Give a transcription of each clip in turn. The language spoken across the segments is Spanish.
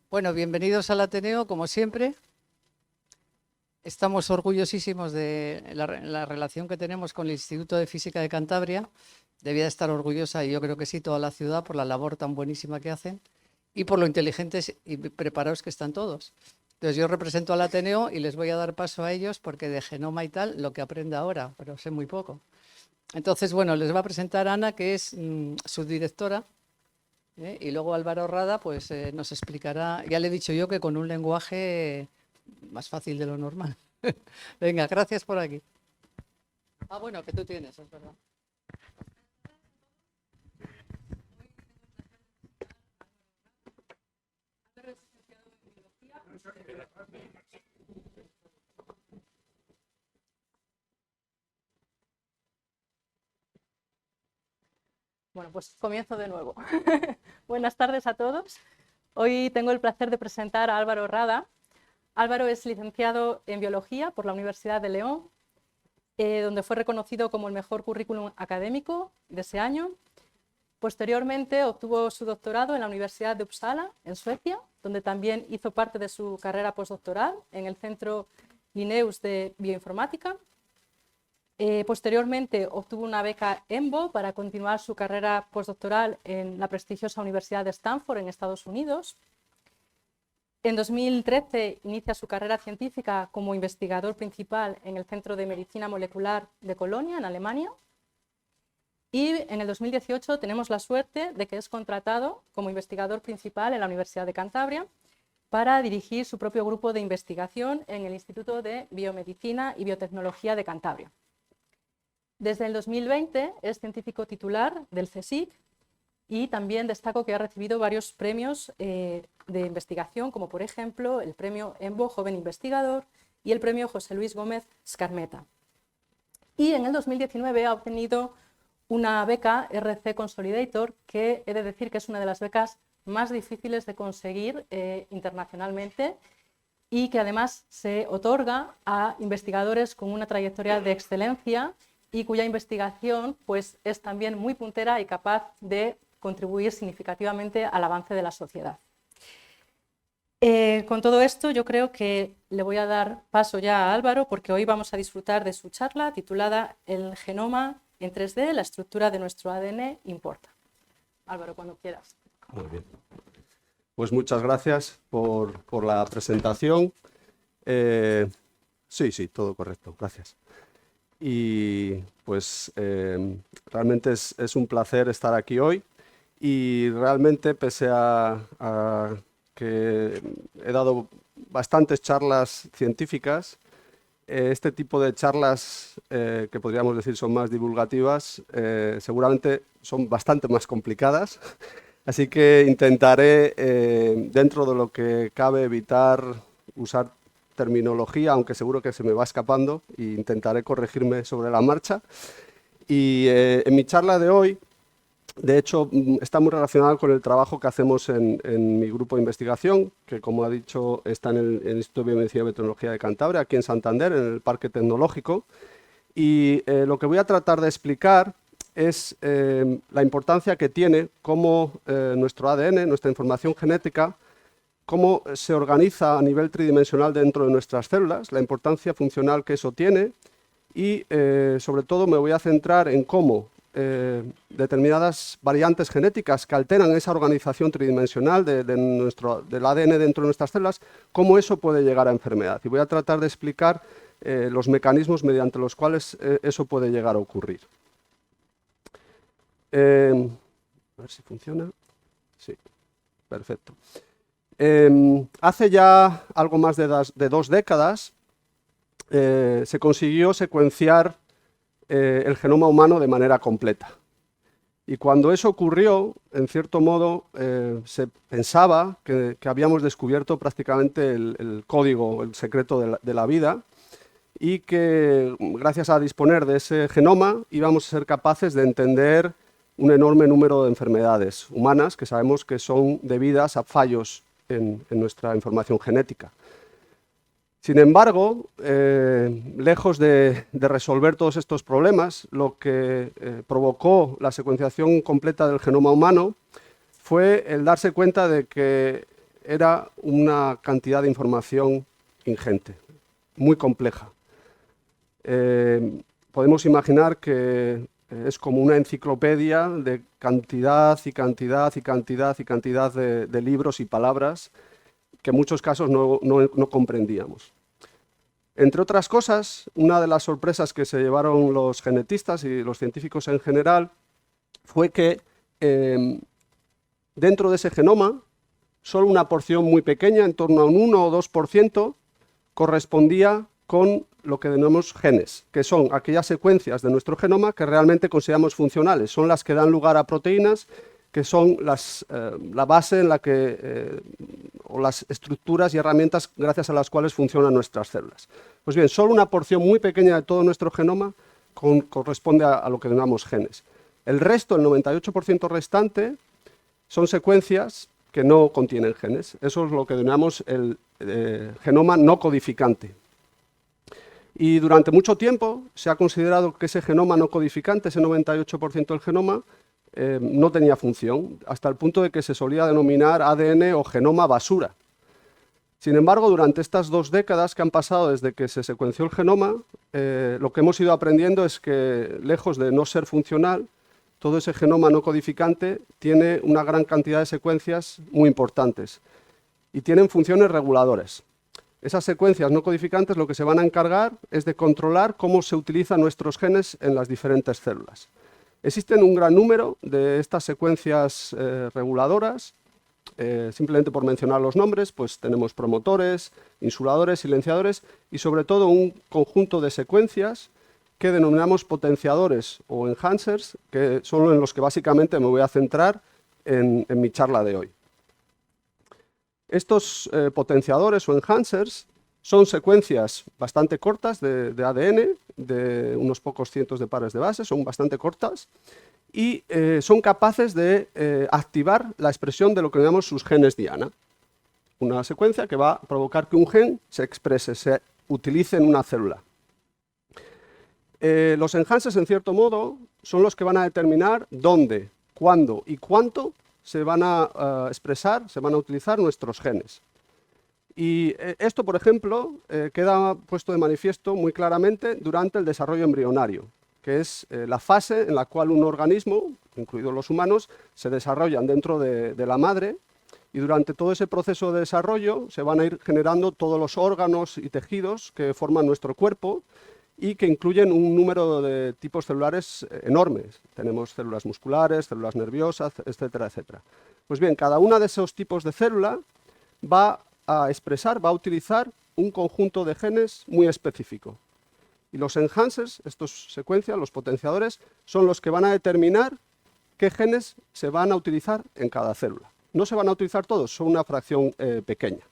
Bueno, bienvenidos al Ateneo, como siempre. Estamos orgullosísimos de la relación que tenemos con el Instituto de Física de Cantabria. Debía de estar orgullosa, y yo creo que sí, toda la ciudad, por la labor tan buenísima que hacen y por lo inteligentes y preparados que están todos. Entonces yo represento al Ateneo y les voy a dar paso a ellos porque de genoma y tal, lo que aprenda ahora, pero sé muy poco. Entonces, bueno, les va a presentar Ana, que es subdirectora. Y luego Álvaro Rada pues, nos explicará, ya le he dicho yo que con un lenguaje más fácil de lo normal. Venga, gracias por aquí. Ah, bueno, que tú tienes, es verdad. Bueno, pues comienzo de nuevo. Buenas tardes a todos. Hoy tengo el placer de presentar a Álvaro Rada. Álvaro es licenciado en Biología por la Universidad de León, donde fue reconocido como el mejor currículum académico de ese año. Posteriormente obtuvo su doctorado en la Universidad de Uppsala, en Suecia, donde también hizo parte de su carrera postdoctoral en el Centro Linnaeus de Bioinformática. Posteriormente obtuvo una beca EMBO para continuar su carrera postdoctoral en la prestigiosa Universidad de Stanford en Estados Unidos. En 2013 inicia su carrera científica como investigador principal en el Centro de Medicina Molecular de Colonia, en Alemania. Y en el 2018 tenemos la suerte de que es contratado como investigador principal en la Universidad de Cantabria para dirigir su propio grupo de investigación en el Instituto de Biomedicina y Biotecnología de Cantabria. Desde el 2020 es científico titular del CSIC y también destaco que ha recibido varios premios de investigación, como por ejemplo el premio EMBO Joven Investigador y el premio José Luis Gómez Scarmeta. Y en el 2019 ha obtenido una beca RC Consolidator, que he de decir que es una de las becas más difíciles de conseguir internacionalmente y que además se otorga a investigadores con una trayectoria de excelencia y cuya investigación pues, es también muy puntera y capaz de contribuir significativamente al avance de la sociedad. Con todo esto yo creo que le voy a dar paso ya a Álvaro, porque hoy vamos a disfrutar de su charla titulada El genoma en 3D, la estructura de nuestro ADN importa. Álvaro, cuando quieras. Muy bien. Pues muchas gracias por la presentación. Sí, todo correcto, gracias. Y pues realmente es un placer estar aquí hoy y realmente pese a que he dado bastantes charlas científicas, este tipo de charlas que podríamos decir son más divulgativas, seguramente son bastante más complicadas, así que intentaré dentro de lo que cabe evitar usar terminología, aunque seguro que se me va escapando, e intentaré corregirme sobre la marcha. Y en mi charla de hoy, de hecho, está muy relacionada con el trabajo que hacemos en mi grupo de investigación, que como ha dicho está en el Instituto de Biomedicina y Biotecnología de Cantabria, aquí en Santander, en el Parque Tecnológico. Y lo que voy a tratar de explicar es la importancia que tiene cómo nuestro ADN, nuestra información genética, cómo se organiza a nivel tridimensional dentro de nuestras células, la importancia funcional que eso tiene y sobre todo me voy a centrar en cómo determinadas variantes genéticas que alteran esa organización tridimensional del ADN dentro de nuestras células, cómo eso puede llegar a enfermedad. Y voy a tratar de explicar los mecanismos mediante los cuales eso puede llegar a ocurrir. A ver si funciona. Sí, perfecto. Hace ya algo más de 2 décadas se consiguió secuenciar el genoma humano de manera completa. Y cuando eso ocurrió, en cierto modo, se pensaba que habíamos descubierto prácticamente el código, el secreto de la vida, y que gracias a disponer de ese genoma íbamos a ser capaces de entender un enorme número de enfermedades humanas que sabemos que son debidas a fallos en nuestra información genética. Sin embargo, lejos de resolver todos estos problemas, lo que provocó la secuenciación completa del genoma humano fue el darse cuenta de que era una cantidad de información ingente, muy compleja. Podemos imaginar que es como una enciclopedia de cantidad y cantidad y cantidad y cantidad de libros y palabras que en muchos casos no comprendíamos. Entre otras cosas, una de las sorpresas que se llevaron los genetistas y los científicos en general fue que dentro de ese genoma, solo una porción muy pequeña, en torno a un 1 o 2%, correspondía con lo que denominamos genes, que son aquellas secuencias de nuestro genoma que realmente consideramos funcionales, son las que dan lugar a proteínas, que son la base en la que, o las estructuras y herramientas gracias a las cuales funcionan nuestras células. Pues bien, solo una porción muy pequeña de todo nuestro genoma corresponde a lo que denominamos genes. El resto, el 98% restante, son secuencias que no contienen genes. Eso es lo que denominamos el genoma no codificante. Y durante mucho tiempo se ha considerado que ese genoma no codificante, ese 98% del genoma, no tenía función, hasta el punto de que se solía denominar ADN o genoma basura. Sin embargo, durante estas 2 décadas que han pasado desde que se secuenció el genoma, lo que hemos ido aprendiendo es que, lejos de no ser funcional, todo ese genoma no codificante tiene una gran cantidad de secuencias muy importantes y tienen funciones reguladoras. Esas secuencias no codificantes lo que se van a encargar es de controlar cómo se utilizan nuestros genes en las diferentes células. Existen un gran número de estas secuencias reguladoras. Simplemente por mencionar los nombres, pues tenemos promotores, insuladores, silenciadores y sobre todo un conjunto de secuencias que denominamos potenciadores o enhancers, que son en los que básicamente me voy a centrar en mi charla de hoy. Estos potenciadores o enhancers son secuencias bastante cortas de ADN, de unos pocos cientos de pares de bases, son bastante cortas, y son capaces de activar la expresión de lo que llamamos sus genes diana. Una secuencia que va a provocar que un gen se exprese, se utilice en una célula. Los enhancers, en cierto modo, son los que van a determinar dónde, cuándo y cuánto se van a expresar, se van a utilizar nuestros genes. Y esto, por ejemplo, queda puesto de manifiesto muy claramente durante el desarrollo embrionario, que es la fase en la cual un organismo, incluidos los humanos, se desarrollan dentro de la madre, y durante todo ese proceso de desarrollo se van a ir generando todos los órganos y tejidos que forman nuestro cuerpo y que incluyen un número de tipos celulares enormes. Tenemos células musculares, células nerviosas, etcétera, etcétera. Pues bien, cada una de esos tipos de célula va a expresar, va a utilizar un conjunto de genes muy específico. Y los enhancers, estas secuencias, los potenciadores, son los que van a determinar qué genes se van a utilizar en cada célula. No se van a utilizar todos, son una fracción pequeña.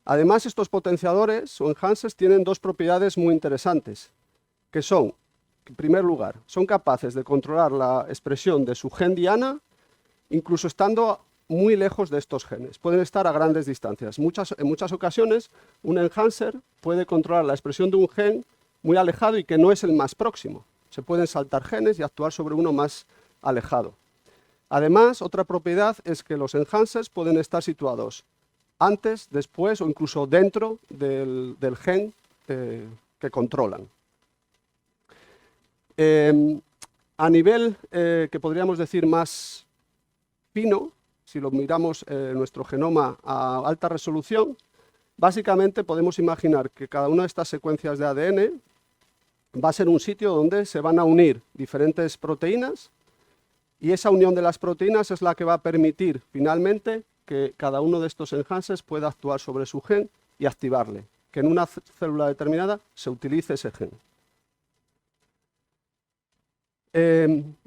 Además, estos potenciadores o enhancers tienen 2 propiedades muy interesantes, que son, en primer lugar, son capaces de controlar la expresión de su gen diana, incluso estando muy lejos de estos genes. Pueden estar a grandes distancias. En muchas ocasiones, un enhancer puede controlar la expresión de un gen muy alejado y que no es el más próximo. Se pueden saltar genes y actuar sobre uno más alejado. Además, otra propiedad es que los enhancers pueden estar situados antes, después o incluso dentro del gen que controlan. A nivel que podríamos decir más fino, si lo miramos nuestro genoma a alta resolución, básicamente podemos imaginar que cada una de estas secuencias de ADN va a ser un sitio donde se van a unir diferentes proteínas y esa unión de las proteínas es la que va a permitir finalmente que cada uno de estos enhancers pueda actuar sobre su gen y activarle, que en una célula determinada se utilice ese gen.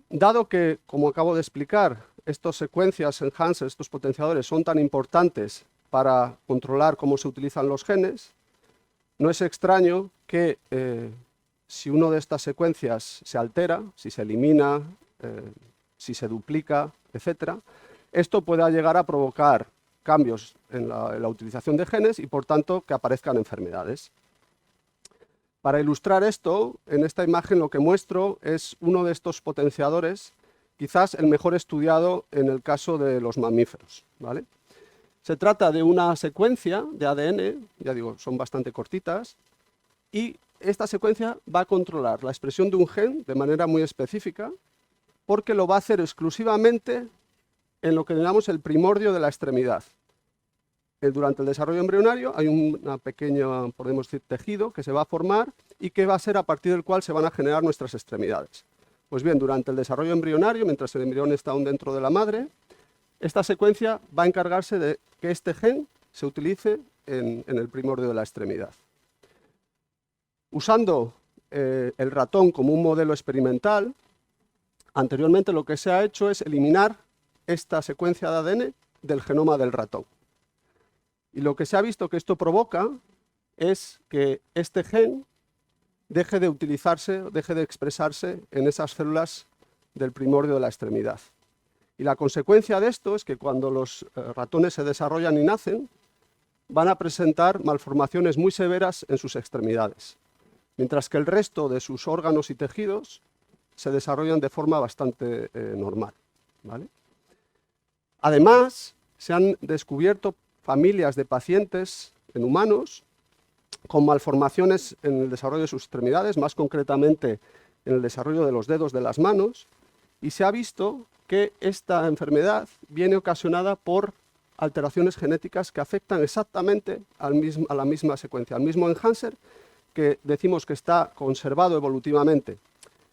Dado que, como acabo de explicar, estas secuencias enhancers, estos potenciadores, son tan importantes para controlar cómo se utilizan los genes, no es extraño que si una de estas secuencias se altera, si se elimina, si se duplica, etc., esto pueda llegar a provocar cambios en la utilización de genes y, por tanto, que aparezcan enfermedades. Para ilustrar esto, en esta imagen lo que muestro es uno de estos potenciadores, quizás el mejor estudiado en el caso de los mamíferos, ¿vale? Se trata de una secuencia de ADN, ya digo, son bastante cortitas, y esta secuencia va a controlar la expresión de un gen de manera muy específica, porque lo va a hacer exclusivamente en lo que llamamos el primordio de la extremidad. Durante el desarrollo embrionario hay una pequeña, podemos decir, tejido que se va a formar y que va a ser a partir del cual se van a generar nuestras extremidades. Pues bien, durante el desarrollo embrionario, mientras el embrión está aún dentro de la madre, esta secuencia va a encargarse de que este gen se utilice en el primordio de la extremidad. Usando el ratón como un modelo experimental, anteriormente lo que se ha hecho es eliminar esta secuencia de ADN del genoma del ratón. Y lo que se ha visto que esto provoca es que este gen deje de utilizarse, deje de expresarse en esas células del primordio de la extremidad. Y la consecuencia de esto es que cuando los ratones se desarrollan y nacen, van a presentar malformaciones muy severas en sus extremidades, mientras que el resto de sus órganos y tejidos se desarrollan de forma bastante normal, ¿vale? Además, se han descubierto familias de pacientes en humanos con malformaciones en el desarrollo de sus extremidades, más concretamente en el desarrollo de los dedos de las manos, y se ha visto que esta enfermedad viene ocasionada por alteraciones genéticas que afectan exactamente a la misma secuencia, al mismo enhancer que decimos que está conservado evolutivamente.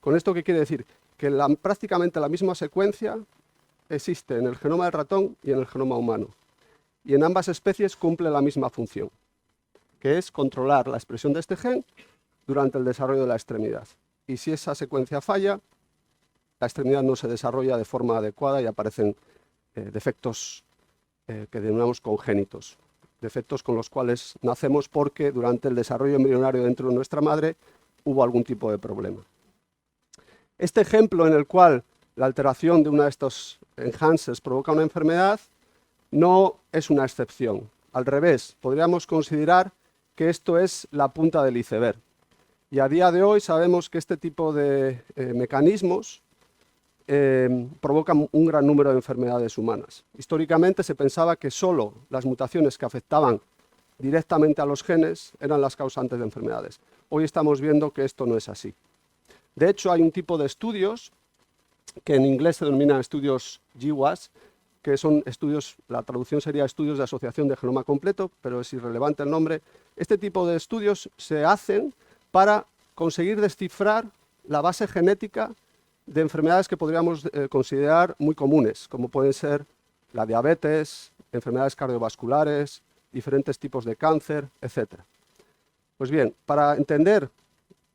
¿Con esto qué quiere decir? Que prácticamente la misma secuencia existe en el genoma del ratón y en el genoma humano. Y en ambas especies cumple la misma función, que es controlar la expresión de este gen durante el desarrollo de la extremidad. Y si esa secuencia falla, la extremidad no se desarrolla de forma adecuada y aparecen defectos que denominamos congénitos, defectos con los cuales nacemos porque durante el desarrollo embrionario dentro de nuestra madre hubo algún tipo de problema. Este ejemplo en el cual la alteración de uno de estos enhancers provoca una enfermedad no es una excepción. Al revés, podríamos considerar que esto es la punta del iceberg. Y a día de hoy sabemos que este tipo de mecanismos provocan un gran número de enfermedades humanas. Históricamente se pensaba que solo las mutaciones que afectaban directamente a los genes eran las causantes de enfermedades. Hoy estamos viendo que esto no es así. De hecho, hay un tipo de estudios que en inglés se denominan estudios GWAS, que son estudios, la traducción sería estudios de asociación de genoma completo, pero es irrelevante el nombre. Este tipo de estudios se hacen para conseguir descifrar la base genética de enfermedades que podríamos considerar muy comunes, como pueden ser la diabetes, enfermedades cardiovasculares, diferentes tipos de cáncer, etc. Pues bien, para entender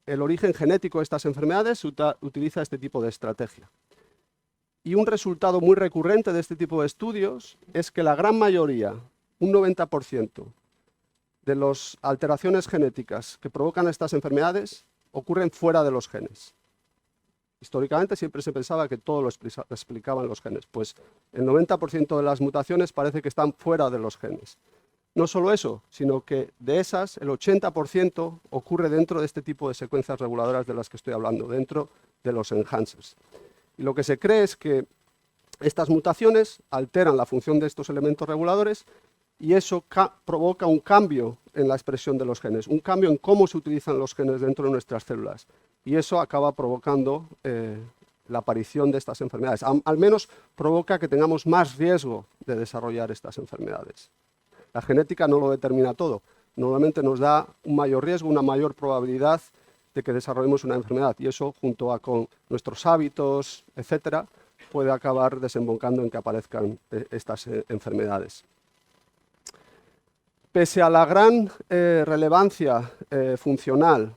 el origen genético de estas enfermedades se utiliza este tipo de estrategia. Y un resultado muy recurrente de este tipo de estudios es que la gran mayoría, un 90%, de las alteraciones genéticas que provocan estas enfermedades ocurren fuera de los genes. Históricamente siempre se pensaba que todo lo explicaban los genes, pues el 90% de las mutaciones parece que están fuera de los genes. No solo eso, sino que de esas el 80% ocurre dentro de este tipo de secuencias reguladoras de las que estoy hablando, dentro de los enhancers. Y lo que se cree es que estas mutaciones alteran la función de estos elementos reguladores y eso provoca un cambio en la expresión de los genes, un cambio en cómo se utilizan los genes dentro de nuestras células. Y eso acaba provocando la aparición de estas enfermedades. Al menos provoca que tengamos más riesgo de desarrollar estas enfermedades. La genética no lo determina todo. Normalmente nos da un mayor riesgo, una mayor probabilidad de que desarrollemos una enfermedad. Y eso, junto con nuestros hábitos, etcétera, puede acabar desembocando en que aparezcan estas enfermedades. Pese a la gran relevancia funcional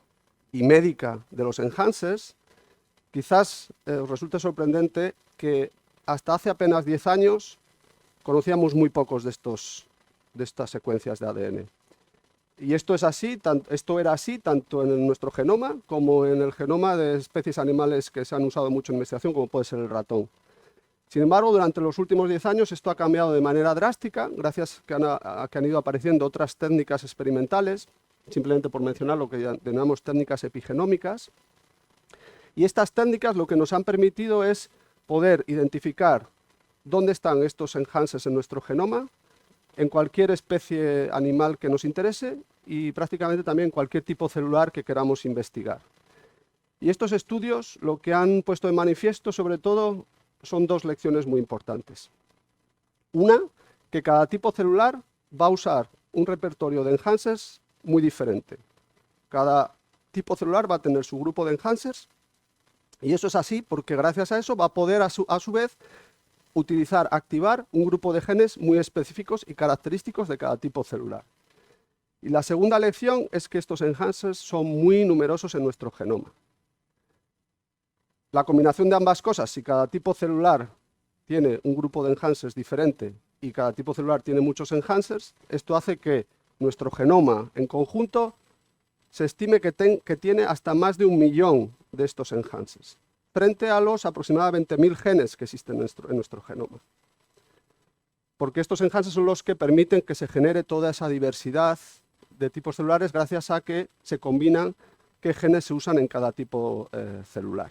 y médica de los enhancers, quizás os resulte sorprendente que hasta hace apenas 10 años conocíamos muy pocos de estas secuencias de ADN. Y esto era así tanto en nuestro genoma como en el genoma de especies animales que se han usado mucho en investigación, como puede ser el ratón. Sin embargo, durante los últimos 10 años esto ha cambiado de manera drástica, gracias a que han ido apareciendo otras técnicas experimentales, simplemente por mencionar lo que denominamos técnicas epigenómicas. Y estas técnicas lo que nos han permitido es poder identificar dónde están estos enhancers en nuestro genoma, en cualquier especie animal que nos interese y prácticamente también en cualquier tipo celular que queramos investigar. Y estos estudios lo que han puesto de manifiesto, sobre todo, son dos lecciones muy importantes. Una, que cada tipo celular va a usar un repertorio de enhancers muy diferente. Cada tipo celular va a tener su grupo de enhancers y eso es así porque gracias a eso va a poder a su vez activar un grupo de genes muy específicos y característicos de cada tipo celular. Y la segunda lección es que estos enhancers son muy numerosos en nuestro genoma. La combinación de ambas cosas, si cada tipo celular tiene un grupo de enhancers diferente y cada tipo celular tiene muchos enhancers, esto hace que nuestro genoma en conjunto se estime que tiene hasta más de 1 millón de estos enhancers, frente a los aproximadamente 1000 genes que existen en nuestro genoma. Porque estos enhancers son los que permiten que se genere toda esa diversidad de tipos celulares gracias a que se combinan qué genes se usan en cada tipo celular.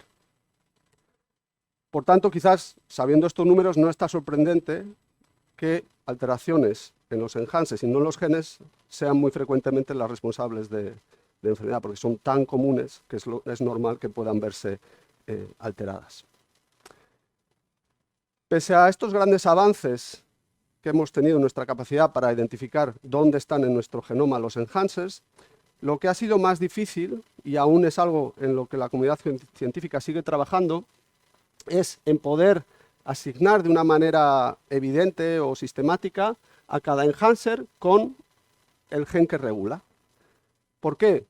Por tanto, quizás, sabiendo estos números, no está sorprendente que alteraciones en los enhancers y no en los genes sean muy frecuentemente las responsables de enfermedad, porque son tan comunes que es normal que puedan verse alteradas. Pese a estos grandes avances que hemos tenido en nuestra capacidad para identificar dónde están en nuestro genoma los enhancers, lo que ha sido más difícil, y aún es algo en lo que la comunidad científica sigue trabajando, es en poder asignar de una manera evidente o sistemática a cada enhancer con el gen que regula. ¿Por qué?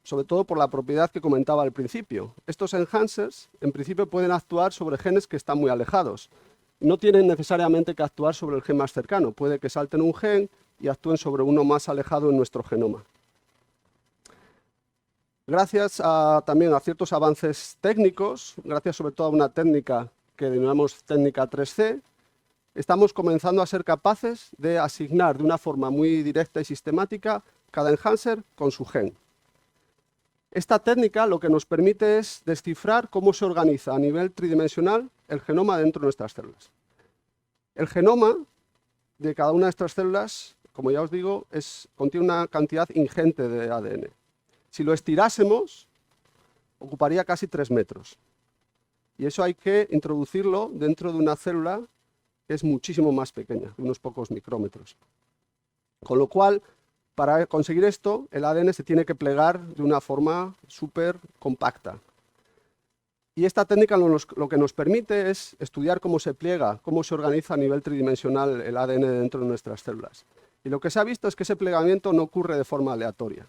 Sobre todo por la propiedad que comentaba al principio. Estos enhancers, en principio, pueden actuar sobre genes que están muy alejados. No tienen necesariamente que actuar sobre el gen más cercano. Puede que salten un gen y actúen sobre uno más alejado en nuestro genoma. Gracias también a ciertos avances técnicos, gracias sobre todo a una técnica que denominamos técnica 3C, estamos comenzando a ser capaces de asignar de una forma muy directa y sistemática cada enhancer con su gen. Esta técnica lo que nos permite es descifrar cómo se organiza a nivel tridimensional el genoma dentro de nuestras células. El genoma de cada una de estas células, como ya os digo, contiene una cantidad ingente de ADN. Si lo estirásemos, ocuparía casi 3 metros. Y eso hay que introducirlo dentro de una célula que es muchísimo más pequeña, de unos pocos micrómetros. Con lo cual, para conseguir esto, el ADN se tiene que plegar de una forma súper compacta. Y esta técnica lo que nos permite es estudiar cómo se pliega, cómo se organiza a nivel tridimensional el ADN dentro de nuestras células. Y lo que se ha visto es que ese plegamiento no ocurre de forma aleatoria.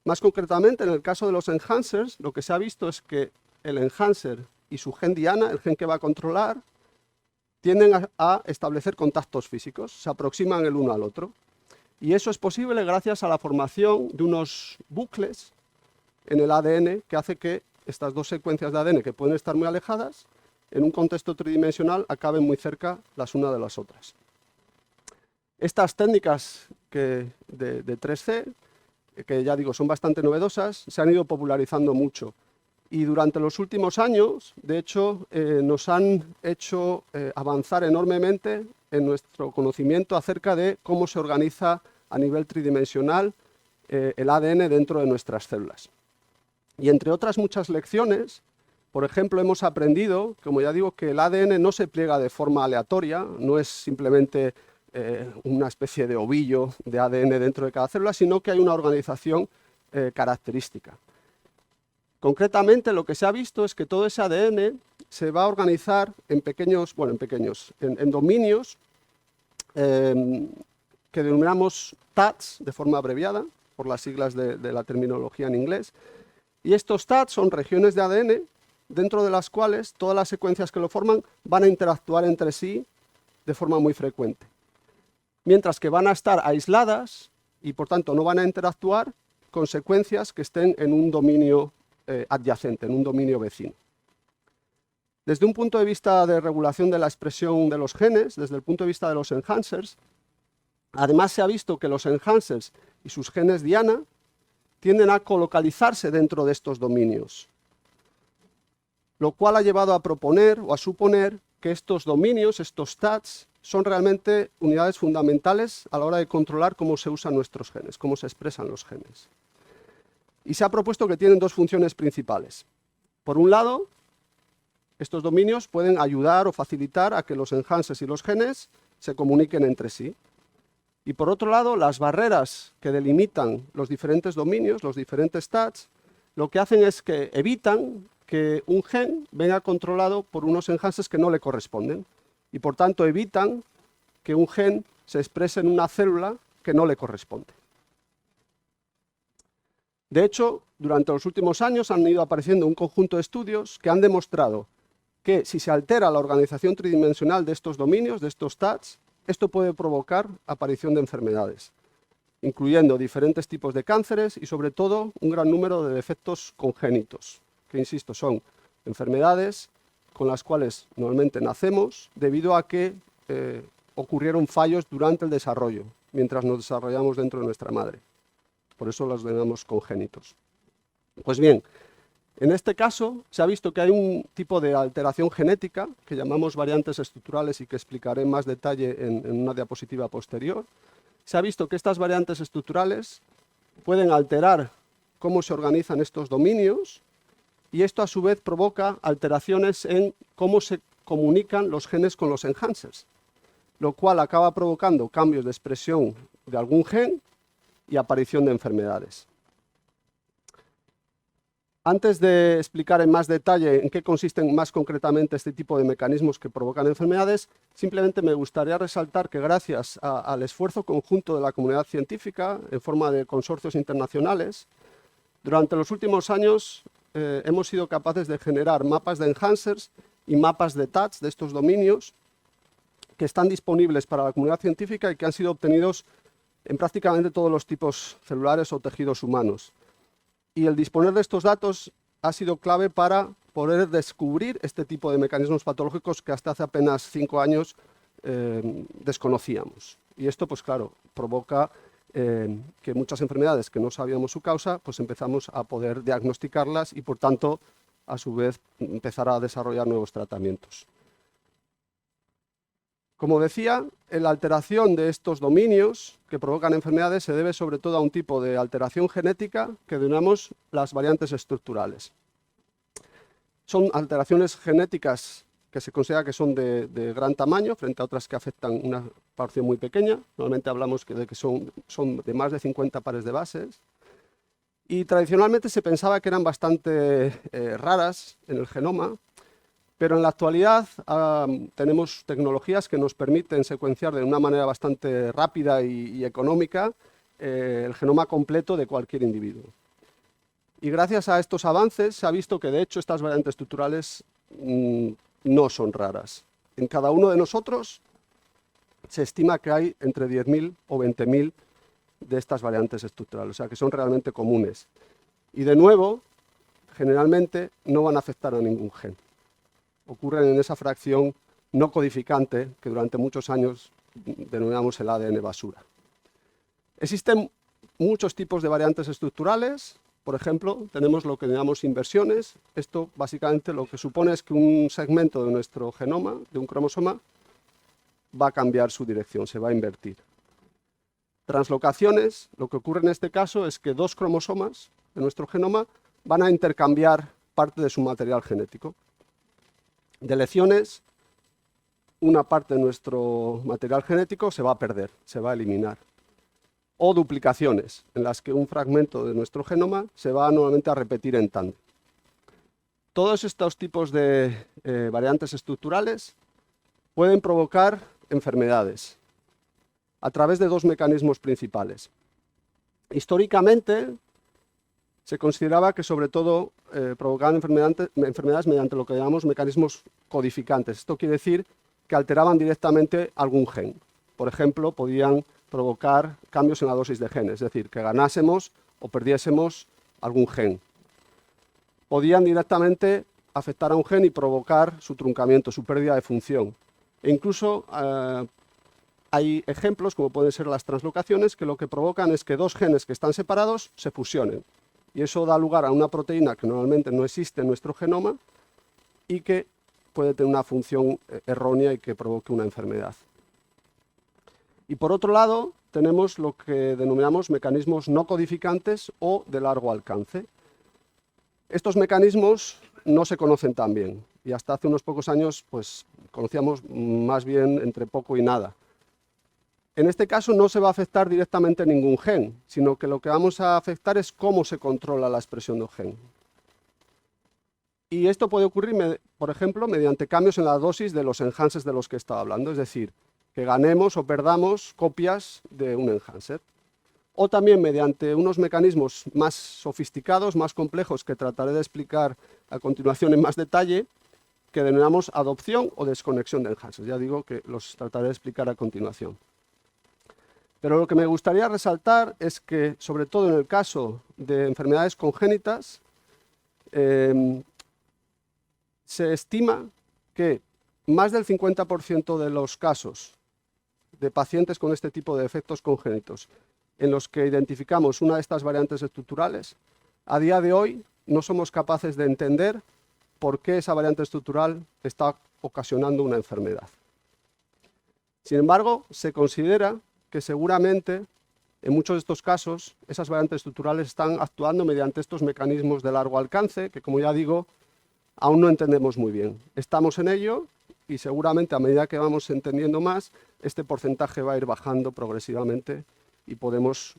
Más concretamente, en el caso de los enhancers, lo que se ha visto es que el enhancer y su gen diana, el gen que va a controlar, tienden a establecer contactos físicos, se aproximan el uno al otro. Y eso es posible gracias a la formación de unos bucles en el ADN que hace que estas dos secuencias de ADN, que pueden estar muy alejadas, en un contexto tridimensional acaben muy cerca las unas de las otras. Estas técnicas de 3C, que ya digo son bastante novedosas, se han ido popularizando mucho. Y durante los últimos años, de hecho, nos han hecho avanzar enormemente en nuestro conocimiento acerca de cómo se organiza a nivel tridimensional el ADN dentro de nuestras células. Y entre otras muchas lecciones, por ejemplo, hemos aprendido, como ya digo, que el ADN no se pliega de forma aleatoria, no es simplemente una especie de ovillo de ADN dentro de cada célula, sino que hay una organización característica. Concretamente, lo que se ha visto es que todo ese ADN se va a organizar en dominios que denominamos TADs, de forma abreviada, por las siglas de la terminología en inglés. Y estos TADs son regiones de ADN dentro de las cuales todas las secuencias que lo forman van a interactuar entre sí de forma muy frecuente. Mientras que van a estar aisladas y, por tanto, no van a interactuar con secuencias que estén en un dominio adyacente, en un dominio vecino. Desde un punto de vista de regulación de la expresión de los genes, desde el punto de vista de los enhancers, además se ha visto que los enhancers y sus genes diana tienden a colocalizarse dentro de estos dominios, lo cual ha llevado a proponer o a suponer que estos dominios, estos TADs, son realmente unidades fundamentales a la hora de controlar cómo se usan nuestros genes, cómo se expresan los genes. Y se ha propuesto que tienen dos funciones principales. Por un lado, estos dominios pueden ayudar o facilitar a que los enhancers y los genes se comuniquen entre sí. Y por otro lado, las barreras que delimitan los diferentes dominios, los diferentes stats, lo que hacen es que evitan que un gen venga controlado por unos enhancers que no le corresponden. Y por tanto evitan que un gen se exprese en una célula que no le corresponde. De hecho, durante los últimos años han ido apareciendo un conjunto de estudios que han demostrado que si se altera la organización tridimensional de estos dominios, de estos stats, esto puede provocar aparición de enfermedades, incluyendo diferentes tipos de cánceres y sobre todo un gran número de defectos congénitos, que insisto, son enfermedades con las cuales normalmente nacemos debido a que ocurrieron fallos durante el desarrollo, mientras nos desarrollamos dentro de nuestra madre. Por eso los denominamos congénitos. Pues bien, en este caso se ha visto que hay un tipo de alteración genética que llamamos variantes estructurales y que explicaré en más detalle en una diapositiva posterior. Se ha visto que estas variantes estructurales pueden alterar cómo se organizan estos dominios y esto a su vez provoca alteraciones en cómo se comunican los genes con los enhancers, lo cual acaba provocando cambios de expresión de algún gen y aparición de enfermedades. Antes de explicar en más detalle en qué consisten más concretamente este tipo de mecanismos que provocan enfermedades, simplemente me gustaría resaltar que gracias al esfuerzo conjunto de la comunidad científica en forma de consorcios internacionales, durante los últimos años hemos sido capaces de generar mapas de enhancers y mapas de TATs de estos dominios que están disponibles para la comunidad científica y que han sido obtenidos en prácticamente todos los tipos celulares o tejidos humanos. Y el disponer de estos datos ha sido clave para poder descubrir este tipo de mecanismos patológicos que hasta hace apenas 5 años desconocíamos. Y esto, pues claro, provoca que muchas enfermedades que no sabíamos su causa, pues empezamos a poder diagnosticarlas y, por tanto, a su vez, empezar a desarrollar nuevos tratamientos. Como decía, la alteración de estos dominios que provocan enfermedades se debe sobre todo a un tipo de alteración genética que denominamos las variantes estructurales. Son alteraciones genéticas que se considera que son de gran tamaño frente a otras que afectan una porción muy pequeña. Normalmente hablamos de que son de más de 50 pares de bases. Y tradicionalmente se pensaba que eran bastante raras en el genoma, pero en la actualidad tenemos tecnologías que nos permiten secuenciar de una manera bastante rápida y económica el genoma completo de cualquier individuo. Y gracias a estos avances se ha visto que de hecho estas variantes estructurales no son raras. En cada uno de nosotros se estima que hay entre 10.000 o 20.000 de estas variantes estructurales, o sea que son realmente comunes. Y de nuevo, generalmente no van a afectar a ningún gen. Ocurren en esa fracción no codificante que durante muchos años denominamos el ADN basura. Existen muchos tipos de variantes estructurales. Por ejemplo, tenemos lo que llamamos inversiones. Esto básicamente lo que supone es que un segmento de nuestro genoma, de un cromosoma, va a cambiar su dirección, se va a invertir. Translocaciones, lo que ocurre en este caso es que dos cromosomas de nuestro genoma van a intercambiar parte de su material genético. Deleciones, una parte de nuestro material genético se va a perder, se va a eliminar. O duplicaciones, en las que un fragmento de nuestro genoma se va nuevamente a repetir en tándem. Todos estos tipos de variantes estructurales pueden provocar enfermedades a través de dos mecanismos principales. Históricamente, se consideraba que sobre todo provocaban enfermedades mediante lo que llamamos mecanismos codificantes. Esto quiere decir que alteraban directamente algún gen. Por ejemplo, podían provocar cambios en la dosis de genes, es decir, que ganásemos o perdiésemos algún gen. Podían directamente afectar a un gen y provocar su truncamiento, su pérdida de función. E incluso hay ejemplos, como pueden ser las translocaciones, que lo que provocan es que dos genes que están separados se fusionen. Y eso da lugar a una proteína que normalmente no existe en nuestro genoma y que puede tener una función errónea y que provoque una enfermedad. Y por otro lado, tenemos lo que denominamos mecanismos no codificantes o de largo alcance. Estos mecanismos no se conocen tan bien y hasta hace unos pocos años pues, conocíamos más bien entre poco y nada. En este caso no se va a afectar directamente ningún gen, sino que lo que vamos a afectar es cómo se controla la expresión de un gen. Y esto puede ocurrir, por ejemplo, mediante cambios en la dosis de los enhancers de los que estaba hablando, es decir, que ganemos o perdamos copias de un enhancer. O también mediante unos mecanismos más sofisticados, más complejos, que trataré de explicar a continuación en más detalle, que denominamos adopción o desconexión de enhancers. Ya digo que los trataré de explicar a continuación. Pero lo que me gustaría resaltar es que, sobre todo en el caso de enfermedades congénitas, se estima que más del 50% de los casos de pacientes con este tipo de defectos congénitos en los que identificamos una de estas variantes estructurales, a día de hoy no somos capaces de entender por qué esa variante estructural está ocasionando una enfermedad. Sin embargo, se considera que seguramente en muchos de estos casos esas variantes estructurales están actuando mediante estos mecanismos de largo alcance que, como ya digo, aún no entendemos muy bien. Estamos en ello y seguramente a medida que vamos entendiendo más, este porcentaje va a ir bajando progresivamente y podemos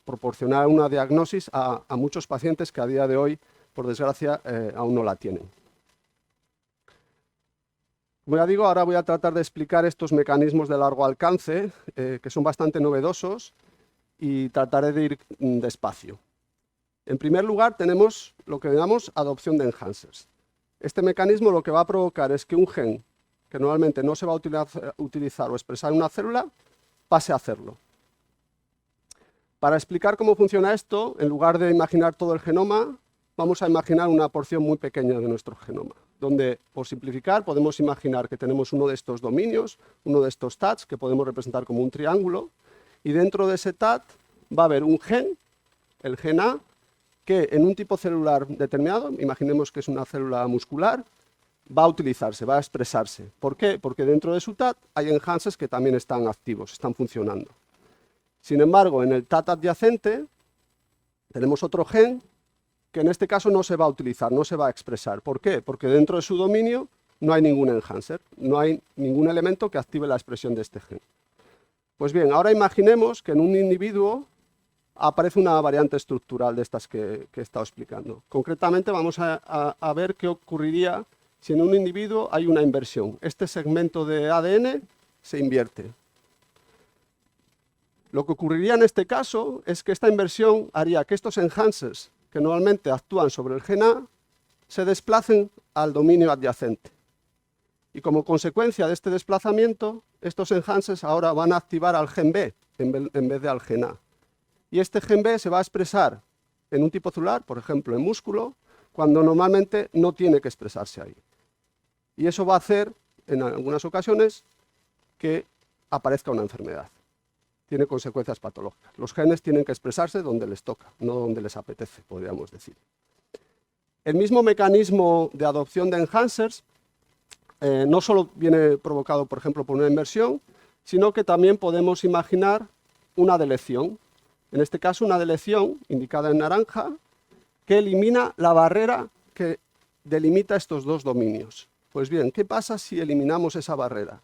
proporcionar una diagnosis a muchos pacientes que a día de hoy, por desgracia, aún no la tienen. Como ya digo, ahora voy a tratar de explicar estos mecanismos de largo alcance, que son bastante novedosos, y trataré de ir despacio. En primer lugar, tenemos lo que llamamos adopción de enhancers. Este mecanismo lo que va a provocar es que un gen que normalmente no se va a utilizar o expresar en una célula, pase a hacerlo. Para explicar cómo funciona esto, en lugar de imaginar todo el genoma, vamos a imaginar una porción muy pequeña de nuestro genoma, donde, por simplificar, podemos imaginar que tenemos uno de estos dominios, uno de estos TADs, que podemos representar como un triángulo, y dentro de ese TAD va a haber un gen, el gen A, que en un tipo celular determinado, imaginemos que es una célula muscular, va a utilizarse, va a expresarse. ¿Por qué? Porque dentro de su TAD hay enhancers que también están activos, están funcionando. Sin embargo, en el TAD adyacente tenemos otro gen que en este caso no se va a utilizar, no se va a expresar. ¿Por qué? Porque dentro de su dominio no hay ningún enhancer, no hay ningún elemento que active la expresión de este gen. Pues bien, ahora imaginemos que en un individuo aparece una variante estructural de estas que he estado explicando. Concretamente vamos a ver qué ocurriría si en un individuo hay una inversión. Este segmento de ADN se invierte. Lo que ocurriría en este caso es que esta inversión haría que estos enhancers que normalmente actúan sobre el gen A se desplacen al dominio adyacente. Y como consecuencia de este desplazamiento, estos enhancers ahora van a activar al gen B en vez de al gen A. Y este gen B se va a expresar en un tipo celular, por ejemplo en músculo, cuando normalmente no tiene que expresarse ahí. Y eso va a hacer, en algunas ocasiones, que aparezca una enfermedad. Tiene consecuencias patológicas. Los genes tienen que expresarse donde les toca, no donde les apetece, podríamos decir. El mismo mecanismo de adopción de enhancers no solo viene provocado, por ejemplo, por una inversión, sino que también podemos imaginar una deleción. En este caso, una deleción, indicada en naranja, que elimina la barrera que delimita estos dos dominios. Pues bien, ¿qué pasa si eliminamos esa barrera?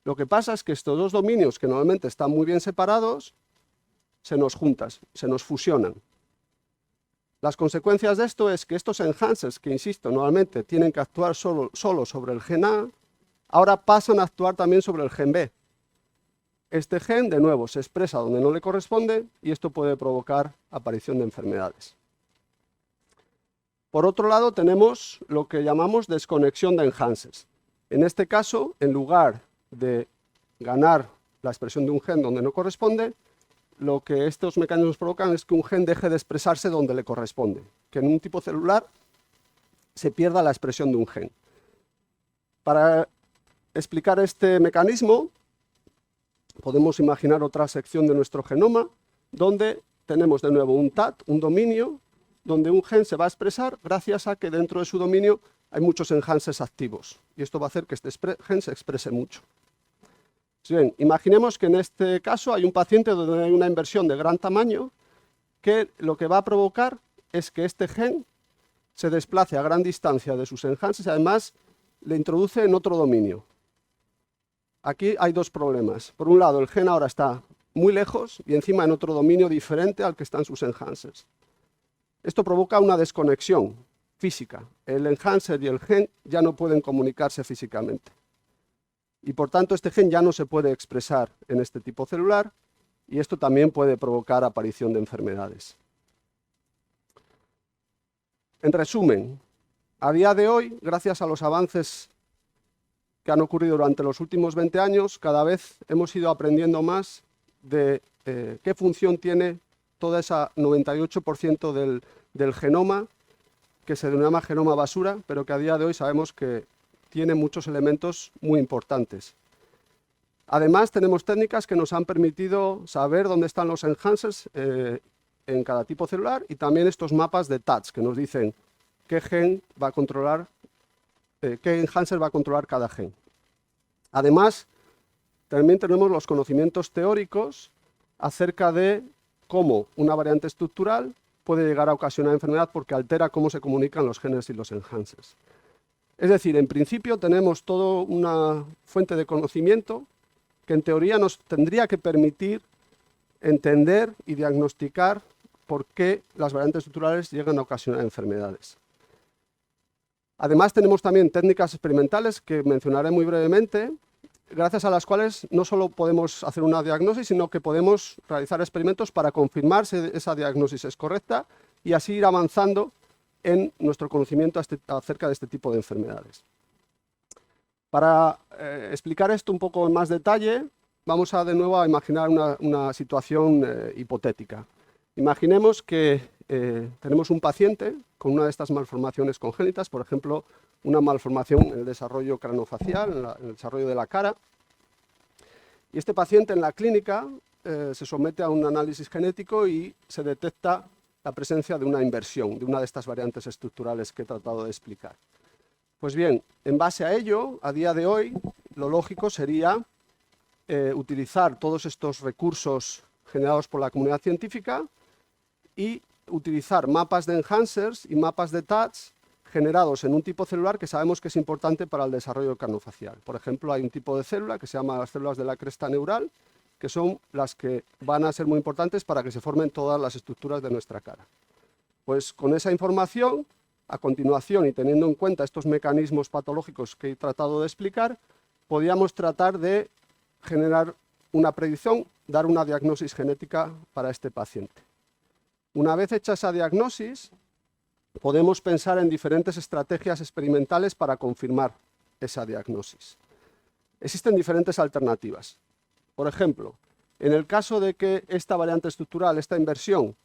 Lo que pasa es que estos dos dominios, que normalmente están muy bien separados, se nos juntan, se nos fusionan. Las consecuencias de esto es que estos enhancers, que insisto, normalmente tienen que actuar solo sobre el gen A, ahora pasan a actuar también sobre el gen B. Este gen, de nuevo, se expresa donde no le corresponde y esto puede provocar aparición de enfermedades. Por otro lado, tenemos lo que llamamos desconexión de enhancers. En este caso, en lugar de ganar la expresión de un gen donde no corresponde, lo que estos mecanismos provocan es que un gen deje de expresarse donde le corresponde, que en un tipo celular se pierda la expresión de un gen. Para explicar este mecanismo, podemos imaginar otra sección de nuestro genoma donde tenemos de nuevo un TAD, un dominio, donde un gen se va a expresar gracias a que dentro de su dominio hay muchos enhancers activos. Y esto va a hacer que este gen se exprese mucho. Bien, imaginemos que en este caso hay un paciente donde hay una inversión de gran tamaño que lo que va a provocar es que este gen se desplace a gran distancia de sus enhances y además le introduce en otro dominio. Aquí hay dos problemas. Por un lado, el gen ahora está muy lejos y encima en otro dominio diferente al que están sus enhancers. Esto provoca una desconexión física. El enhancer y el gen ya no pueden comunicarse físicamente. Y por tanto, este gen ya no se puede expresar en este tipo celular y esto también puede provocar aparición de enfermedades. En resumen, a día de hoy, gracias a los avances que han ocurrido durante los últimos 20 años, cada vez hemos ido aprendiendo más de qué función tiene toda esa 98% del genoma, que se denomina genoma basura, pero que a día de hoy sabemos que tiene muchos elementos muy importantes. Además, tenemos técnicas que nos han permitido saber dónde están los enhancers en cada tipo celular y también estos mapas de TATS que nos dicen qué gen va a controlar, qué enhancer va a controlar cada gen. Además, también tenemos los conocimientos teóricos acerca de cómo una variante estructural puede llegar a ocasionar enfermedad porque altera cómo se comunican los genes y los enhancers. Es decir, en principio tenemos toda una fuente de conocimiento que en teoría nos tendría que permitir entender y diagnosticar por qué las variantes estructurales llegan a ocasionar enfermedades. Además, tenemos también técnicas experimentales que mencionaré muy brevemente, gracias a las cuales no solo podemos hacer una diagnosis, sino que podemos realizar experimentos para confirmar si esa diagnosis es correcta y así ir avanzando en nuestro conocimiento acerca de este tipo de enfermedades. Para explicar esto un poco en más detalle, vamos de nuevo a imaginar una situación hipotética. Imaginemos que tenemos un paciente con una de estas malformaciones congénitas, por ejemplo, una malformación en el desarrollo craniofacial, en el desarrollo de la cara. Y este paciente en la clínica se somete a un análisis genético y se detecta la presencia de una inversión, de una de estas variantes estructurales que he tratado de explicar. Pues bien, en base a ello, a día de hoy, lo lógico sería utilizar todos estos recursos generados por la comunidad científica y utilizar mapas de enhancers y mapas de TATS generados en un tipo celular que sabemos que es importante para el desarrollo craniofacial. Por ejemplo, hay un tipo de célula que se llama las células de la cresta neural, que son las que van a ser muy importantes para que se formen todas las estructuras de nuestra cara. Pues con esa información, a continuación y teniendo en cuenta estos mecanismos patológicos que he tratado de explicar, podíamos tratar de generar una predicción, dar una diagnosis genética para este paciente. Una vez hecha esa diagnosis, podemos pensar en diferentes estrategias experimentales para confirmar esa diagnosis. Existen diferentes alternativas. Por ejemplo, en el caso de que esta variante estructural, esta inversión,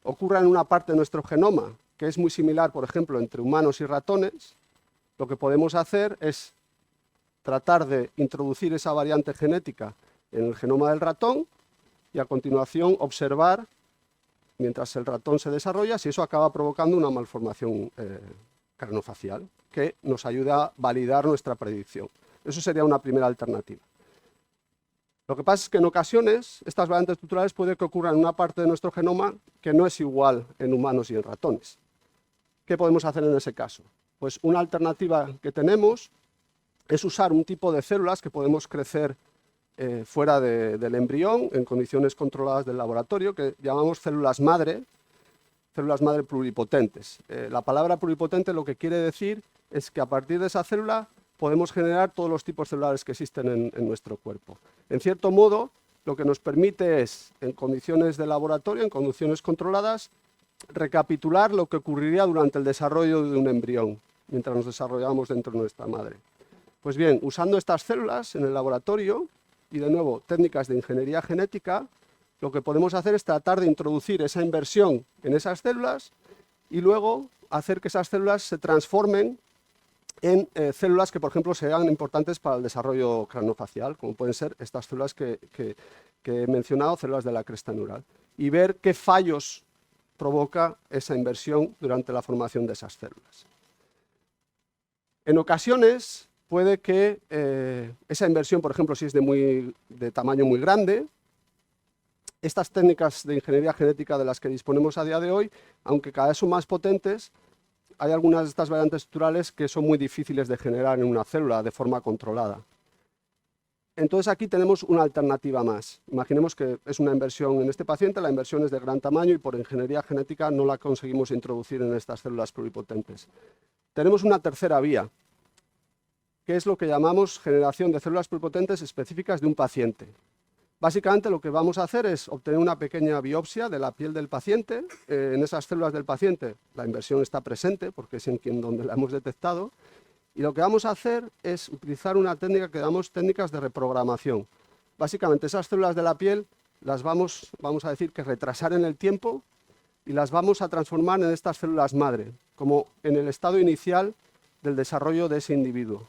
ocurra en una parte de nuestro genoma que es muy similar, por ejemplo, entre humanos y ratones, lo que podemos hacer es tratar de introducir esa variante genética en el genoma del ratón y a continuación observar, mientras el ratón se desarrolla, si eso acaba provocando una malformación craniofacial que nos ayuda a validar nuestra predicción. Eso sería una primera alternativa. Lo que pasa es que en ocasiones estas variantes estructurales puede que ocurran en una parte de nuestro genoma que no es igual en humanos y en ratones. ¿Qué podemos hacer en ese caso? Pues una alternativa que tenemos es usar un tipo de células que podemos crecer fuera del embrión en condiciones controladas del laboratorio, que llamamos células madre pluripotentes. La palabra pluripotente lo que quiere decir es que a partir de esa célula podemos generar todos los tipos celulares que existen en nuestro cuerpo. En cierto modo, lo que nos permite es, en condiciones de laboratorio, en condiciones controladas, recapitular lo que ocurriría durante el desarrollo de un embrión, mientras nos desarrollamos dentro de nuestra madre. Pues bien, usando estas células en el laboratorio, y de nuevo técnicas de ingeniería genética, lo que podemos hacer es tratar de introducir esa inversión en esas células y luego hacer que esas células se transformen en células que, por ejemplo, sean importantes para el desarrollo craniofacial, como pueden ser estas células que he mencionado, células de la cresta neural, y ver qué fallos provoca esa inversión durante la formación de esas células. En ocasiones, puede que esa inversión, por ejemplo, si es de tamaño muy grande, estas técnicas de ingeniería genética de las que disponemos a día de hoy, aunque cada vez son más potentes, hay algunas de estas variantes estructurales que son muy difíciles de generar en una célula de forma controlada. Entonces aquí tenemos una alternativa más. Imaginemos que es una inversión en este paciente, la inversión es de gran tamaño y por ingeniería genética no la conseguimos introducir en estas células pluripotentes. Tenemos una tercera vía, que es lo que llamamos generación de células pluripotentes específicas de un paciente. Básicamente lo que vamos a hacer es obtener una pequeña biopsia de la piel del paciente. En esas células del paciente la inversión está presente porque es donde la hemos detectado. Y lo que vamos a hacer es utilizar una técnica que llamamos técnicas de reprogramación. Básicamente esas células de la piel las vamos a decir que retrasar en el tiempo y las vamos a transformar en estas células madre, como en el estado inicial del desarrollo de ese individuo.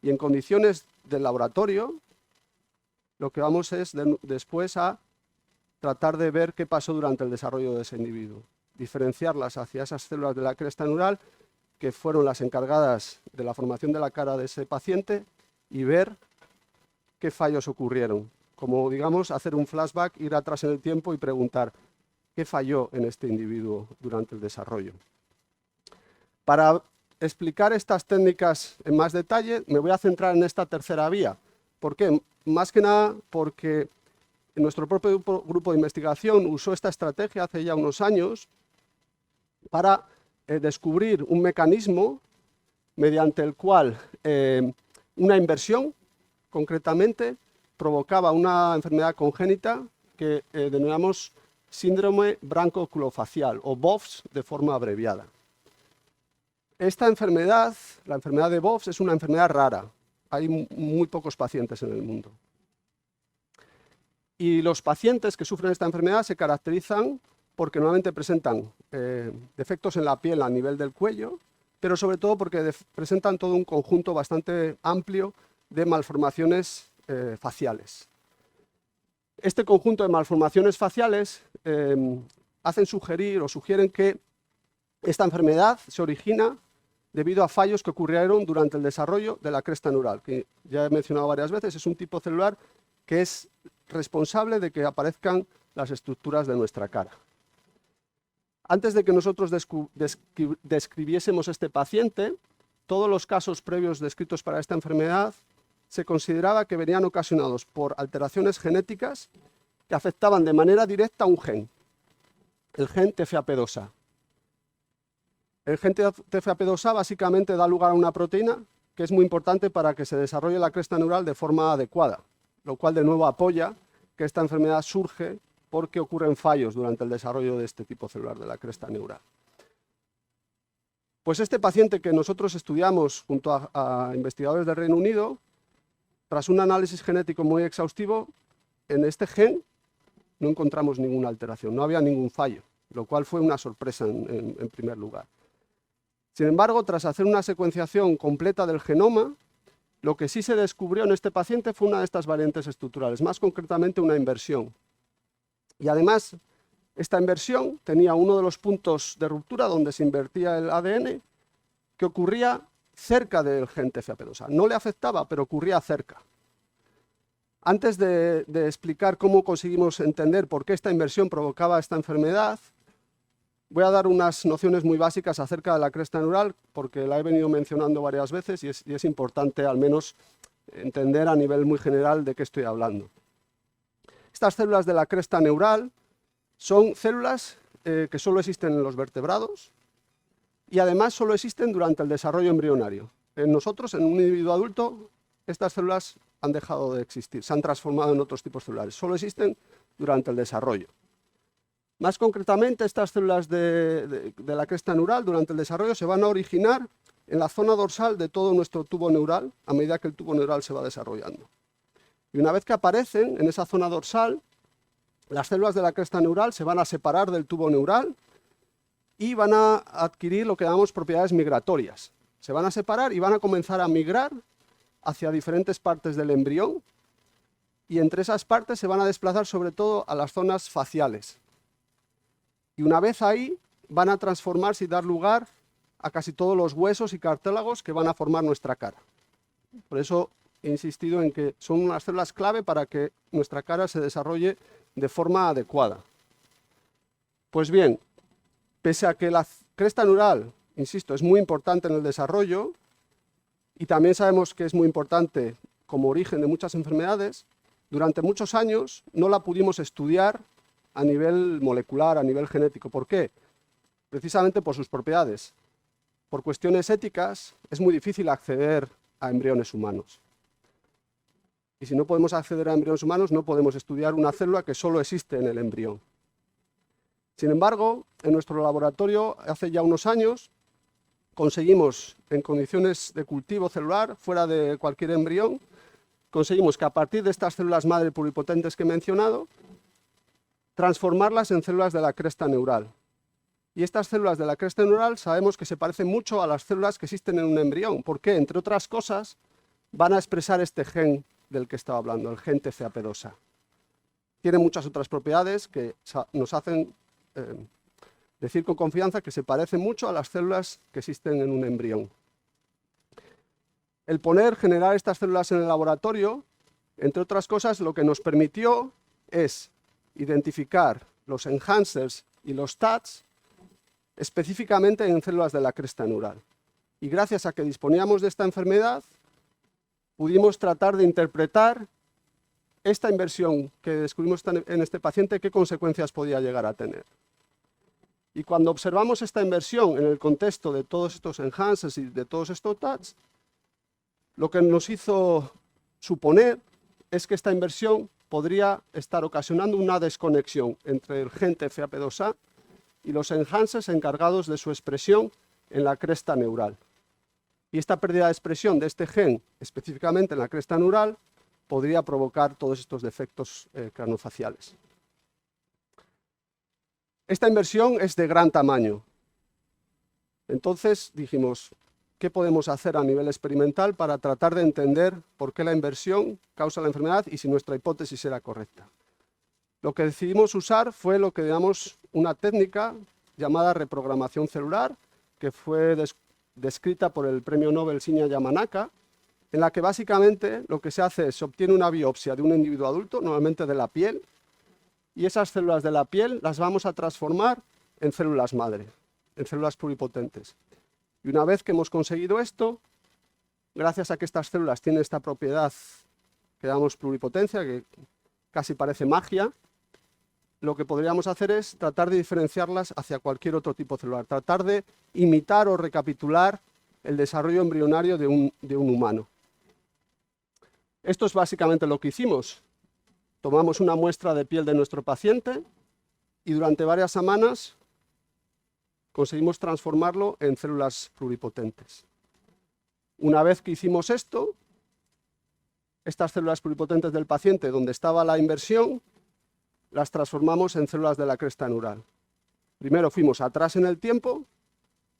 Y en condiciones del laboratorio, lo que vamos es después a tratar de ver qué pasó durante el desarrollo de ese individuo, diferenciarlas hacia esas células de la cresta neural que fueron las encargadas de la formación de la cara de ese paciente y ver qué fallos ocurrieron. Como, digamos, hacer un flashback, ir atrás en el tiempo y preguntar qué falló en este individuo durante el desarrollo. Para explicar estas técnicas en más detalle, me voy a centrar en esta tercera vía. ¿Por qué? Más que nada porque nuestro propio grupo de investigación usó esta estrategia hace ya unos años para descubrir un mecanismo mediante el cual una inversión, concretamente, provocaba una enfermedad congénita que denominamos síndrome branco-oculofacial, o BOFS de forma abreviada. Esta enfermedad, la enfermedad de BOFS, es una enfermedad rara. Hay muy pocos pacientes en el mundo. Y los pacientes que sufren esta enfermedad se caracterizan porque normalmente presentan defectos en la piel a nivel del cuello, pero sobre todo porque presentan todo un conjunto bastante amplio de malformaciones faciales. Este conjunto de malformaciones faciales hacen sugerir o sugieren que esta enfermedad se origina debido a fallos que ocurrieron durante el desarrollo de la cresta neural, que ya he mencionado varias veces, es un tipo celular que es responsable de que aparezcan las estructuras de nuestra cara. Antes de que nosotros describiésemos este paciente, todos los casos previos descritos para esta enfermedad se consideraba que venían ocasionados por alteraciones genéticas que afectaban de manera directa a un gen, el gen TFAP2A. El gen TFAP2A básicamente da lugar a una proteína que es muy importante para que se desarrolle la cresta neural de forma adecuada, lo cual de nuevo apoya que esta enfermedad surge porque ocurren fallos durante el desarrollo de este tipo celular de la cresta neural. Pues este paciente que nosotros estudiamos junto a investigadores del Reino Unido, tras un análisis genético muy exhaustivo, en este gen no encontramos ninguna alteración, no había ningún fallo, lo cual fue una sorpresa en primer lugar. Sin embargo, tras hacer una secuenciación completa del genoma, lo que sí se descubrió en este paciente fue una de estas variantes estructurales, más concretamente una inversión. Y además, esta inversión tenía uno de los puntos de ruptura donde se invertía el ADN que ocurría cerca del gen TFAP2A. No le afectaba, pero ocurría cerca. Antes de explicar cómo conseguimos entender por qué esta inversión provocaba esta enfermedad, voy a dar unas nociones muy básicas acerca de la cresta neural, porque la he venido mencionando varias veces y es importante al menos entender a nivel muy general de qué estoy hablando. Estas células de la cresta neural son células que solo existen en los vertebrados y además solo existen durante el desarrollo embrionario. En nosotros, en un individuo adulto, estas células han dejado de existir, se han transformado en otros tipos celulares, solo existen durante el desarrollo. Más concretamente, estas células de la cresta neural durante el desarrollo se van a originar en la zona dorsal de todo nuestro tubo neural a medida que el tubo neural se va desarrollando. Y una vez que aparecen en esa zona dorsal, las células de la cresta neural se van a separar del tubo neural y van a adquirir lo que llamamos propiedades migratorias. Se van a separar y van a comenzar a migrar hacia diferentes partes del embrión y entre esas partes se van a desplazar sobre todo a las zonas faciales. Y una vez ahí van a transformarse y dar lugar a casi todos los huesos y cartílagos que van a formar nuestra cara. Por eso he insistido en que son unas células clave para que nuestra cara se desarrolle de forma adecuada. Pues bien, pese a que la cresta neural, insisto, es muy importante en el desarrollo, y también sabemos que es muy importante como origen de muchas enfermedades, durante muchos años no la pudimos estudiar a nivel molecular, a nivel genético. ¿Por qué? Precisamente por sus propiedades. Por cuestiones éticas es muy difícil acceder a embriones humanos. Y si no podemos acceder a embriones humanos, no podemos estudiar una célula que solo existe en el embrión. Sin embargo, en nuestro laboratorio, hace ya unos años, conseguimos, en condiciones de cultivo celular, fuera de cualquier embrión, conseguimos que a partir de estas células madre pluripotentes que he mencionado, transformarlas en células de la cresta neural. Y estas células de la cresta neural sabemos que se parecen mucho a las células que existen en un embrión, porque, entre otras cosas, van a expresar este gen del que estaba hablando, el gen TCAP2A. Tiene muchas otras propiedades que nos hacen decir con confianza que se parecen mucho a las células que existen en un embrión. El generar estas células en el laboratorio, entre otras cosas, lo que nos permitió es identificar los enhancers y los TATs específicamente en células de la cresta neural. Y gracias a que disponíamos de esta enfermedad, pudimos tratar de interpretar esta inversión que descubrimos en este paciente, qué consecuencias podía llegar a tener. Y cuando observamos esta inversión en el contexto de todos estos enhancers y de todos estos TATs, lo que nos hizo suponer es que esta inversión podría estar ocasionando una desconexión entre el gen TFAP2A y los enhancers encargados de su expresión en la cresta neural. Y esta pérdida de expresión de este gen, específicamente en la cresta neural, podría provocar todos estos defectos craniofaciales. Esta inversión es de gran tamaño. Entonces dijimos, ¿qué podemos hacer a nivel experimental para tratar de entender por qué la inversión causa la enfermedad y si nuestra hipótesis era correcta? Lo que decidimos usar fue lo que llamamos una técnica llamada reprogramación celular, que fue descrita por el premio Nobel Shinya Yamanaka, en la que básicamente lo que se hace es se obtiene una biopsia de un individuo adulto, normalmente de la piel, y esas células de la piel las vamos a transformar en células madre, en células pluripotentes. Y una vez que hemos conseguido esto, gracias a que estas células tienen esta propiedad que llamamos pluripotencia, que casi parece magia, lo que podríamos hacer es tratar de diferenciarlas hacia cualquier otro tipo celular, tratar de imitar o recapitular el desarrollo embrionario de un humano. Esto es básicamente lo que hicimos. Tomamos una muestra de piel de nuestro paciente y durante varias semanas conseguimos transformarlo en células pluripotentes. Una vez que hicimos esto, estas células pluripotentes del paciente, donde estaba la inversión, las transformamos en células de la cresta neural. Primero fuimos atrás en el tiempo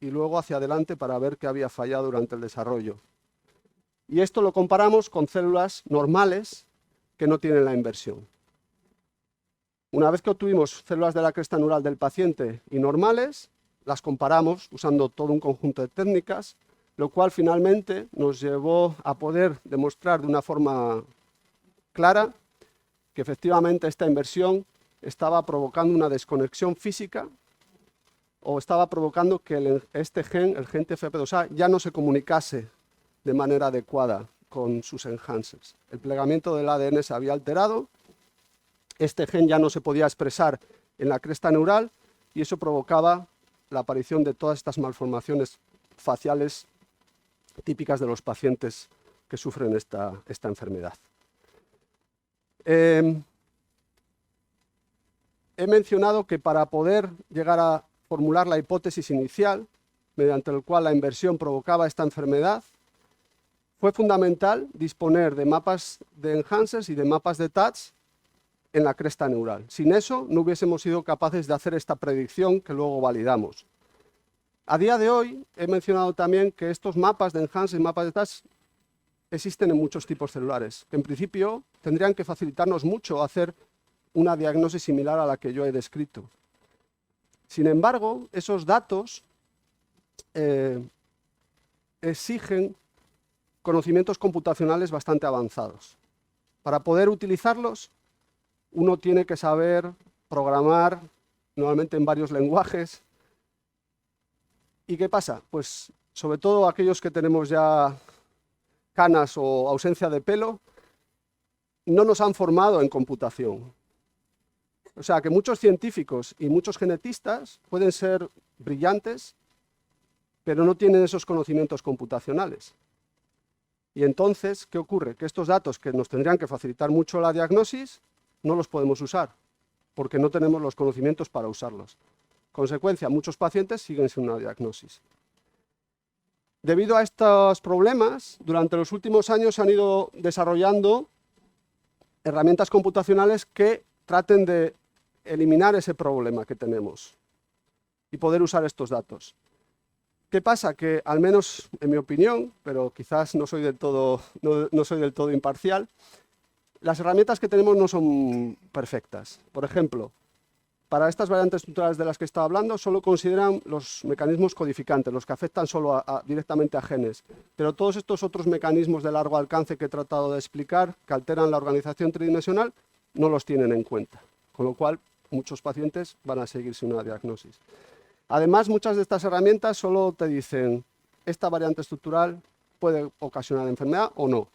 y luego hacia adelante para ver qué había fallado durante el desarrollo. Y esto lo comparamos con células normales que no tienen la inversión. Una vez que obtuvimos células de la cresta neural del paciente y normales, las comparamos usando todo un conjunto de técnicas, lo cual finalmente nos llevó a poder demostrar de una forma clara que efectivamente esta inversión estaba provocando una desconexión física o estaba provocando que este gen, el gen TFP2A, ya no se comunicase de manera adecuada con sus enhancers. El plegamiento del ADN se había alterado, este gen ya no se podía expresar en la cresta neural y eso provocaba la aparición de todas estas malformaciones faciales típicas de los pacientes que sufren esta enfermedad. He mencionado que para poder llegar a formular la hipótesis inicial, mediante la cual la inversión provocaba esta enfermedad, fue fundamental disponer de mapas de enhancers y de mapas de TATs en la cresta neural. Sin eso no hubiésemos sido capaces de hacer esta predicción que luego validamos. A día de hoy he mencionado también que estos mapas de enhancers y mapas de TATs existen en muchos tipos celulares, que en principio tendrían que facilitarnos mucho hacer una diagnosis similar a la que yo he descrito. Sin embargo, esos datos exigen conocimientos computacionales bastante avanzados. Para poder utilizarlos, uno tiene que saber programar, normalmente en varios lenguajes. ¿Y qué pasa? Pues sobre todo aquellos que tenemos ya canas o ausencia de pelo, no nos han formado en computación. O sea que muchos científicos y muchos genetistas pueden ser brillantes, pero no tienen esos conocimientos computacionales. Y entonces, ¿qué ocurre? Que estos datos que nos tendrían que facilitar mucho la diagnosis, no los podemos usar, porque no tenemos los conocimientos para usarlos. Consecuencia, muchos pacientes siguen sin una diagnosis. Debido a estos problemas, durante los últimos años se han ido desarrollando herramientas computacionales que traten de eliminar ese problema que tenemos y poder usar estos datos. ¿Qué pasa? Que, al menos en mi opinión, pero quizás no soy del todo imparcial, las herramientas que tenemos no son perfectas. Por ejemplo, para estas variantes estructurales de las que estaba hablando, solo consideran los mecanismos codificantes, los que afectan solo directamente a genes. Pero todos estos otros mecanismos de largo alcance que he tratado de explicar, que alteran la organización tridimensional, no los tienen en cuenta. Con lo cual, muchos pacientes van a seguir sin una diagnosis. Además, muchas de estas herramientas solo te dicen, esta variante estructural puede ocasionar enfermedad o no,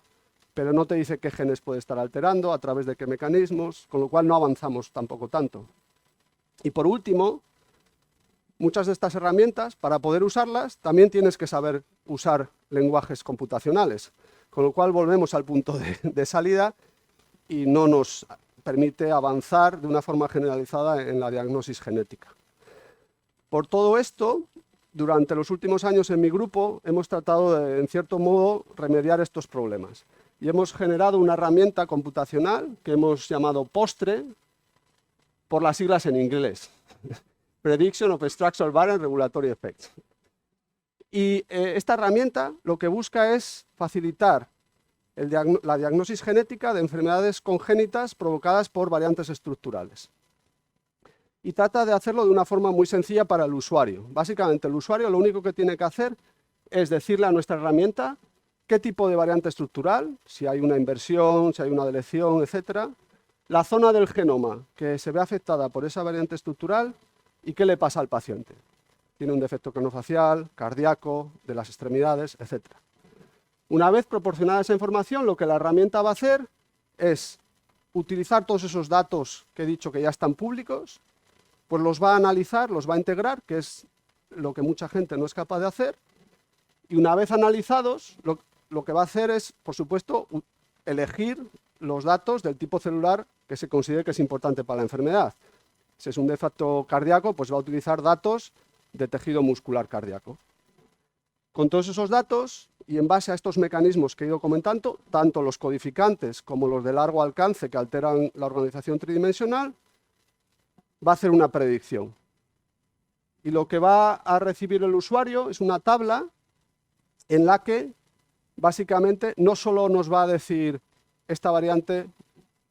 pero no te dice qué genes puede estar alterando, a través de qué mecanismos, con lo cual no avanzamos tampoco tanto. Y por último, muchas de estas herramientas, para poder usarlas, también tienes que saber usar lenguajes computacionales, con lo cual volvemos al punto de salida y no nos permite avanzar de una forma generalizada en la diagnosis genética. Por todo esto, durante los últimos años en mi grupo hemos tratado de, en cierto modo, remediar estos problemas. Y hemos generado una herramienta computacional que hemos llamado POSTRE, por las siglas en inglés. Prediction of Structural Variant Regulatory Effects. Y esta herramienta lo que busca es facilitar la diagnosis genética de enfermedades congénitas provocadas por variantes estructurales. Y trata de hacerlo de una forma muy sencilla para el usuario. Básicamente, el usuario lo único que tiene que hacer es decirle a nuestra herramienta qué tipo de variante estructural, si hay una inversión, si hay una deleción, etcétera, la zona del genoma que se ve afectada por esa variante estructural y qué le pasa al paciente. Tiene un defecto craneofacial, cardíaco, de las extremidades, etcétera. Una vez proporcionada esa información, lo que la herramienta va a hacer es utilizar todos esos datos que he dicho que ya están públicos, pues los va a analizar, los va a integrar, que es lo que mucha gente no es capaz de hacer, y una vez analizados, lo que va a hacer es, por supuesto, elegir los datos del tipo celular que se considere que es importante para la enfermedad. Si es un defecto cardíaco, pues va a utilizar datos de tejido muscular cardíaco. Con todos esos datos, y en base a estos mecanismos que he ido comentando, tanto los codificantes como los de largo alcance que alteran la organización tridimensional, va a hacer una predicción. Y lo que va a recibir el usuario es una tabla en la que básicamente no solo nos va a decir esta variante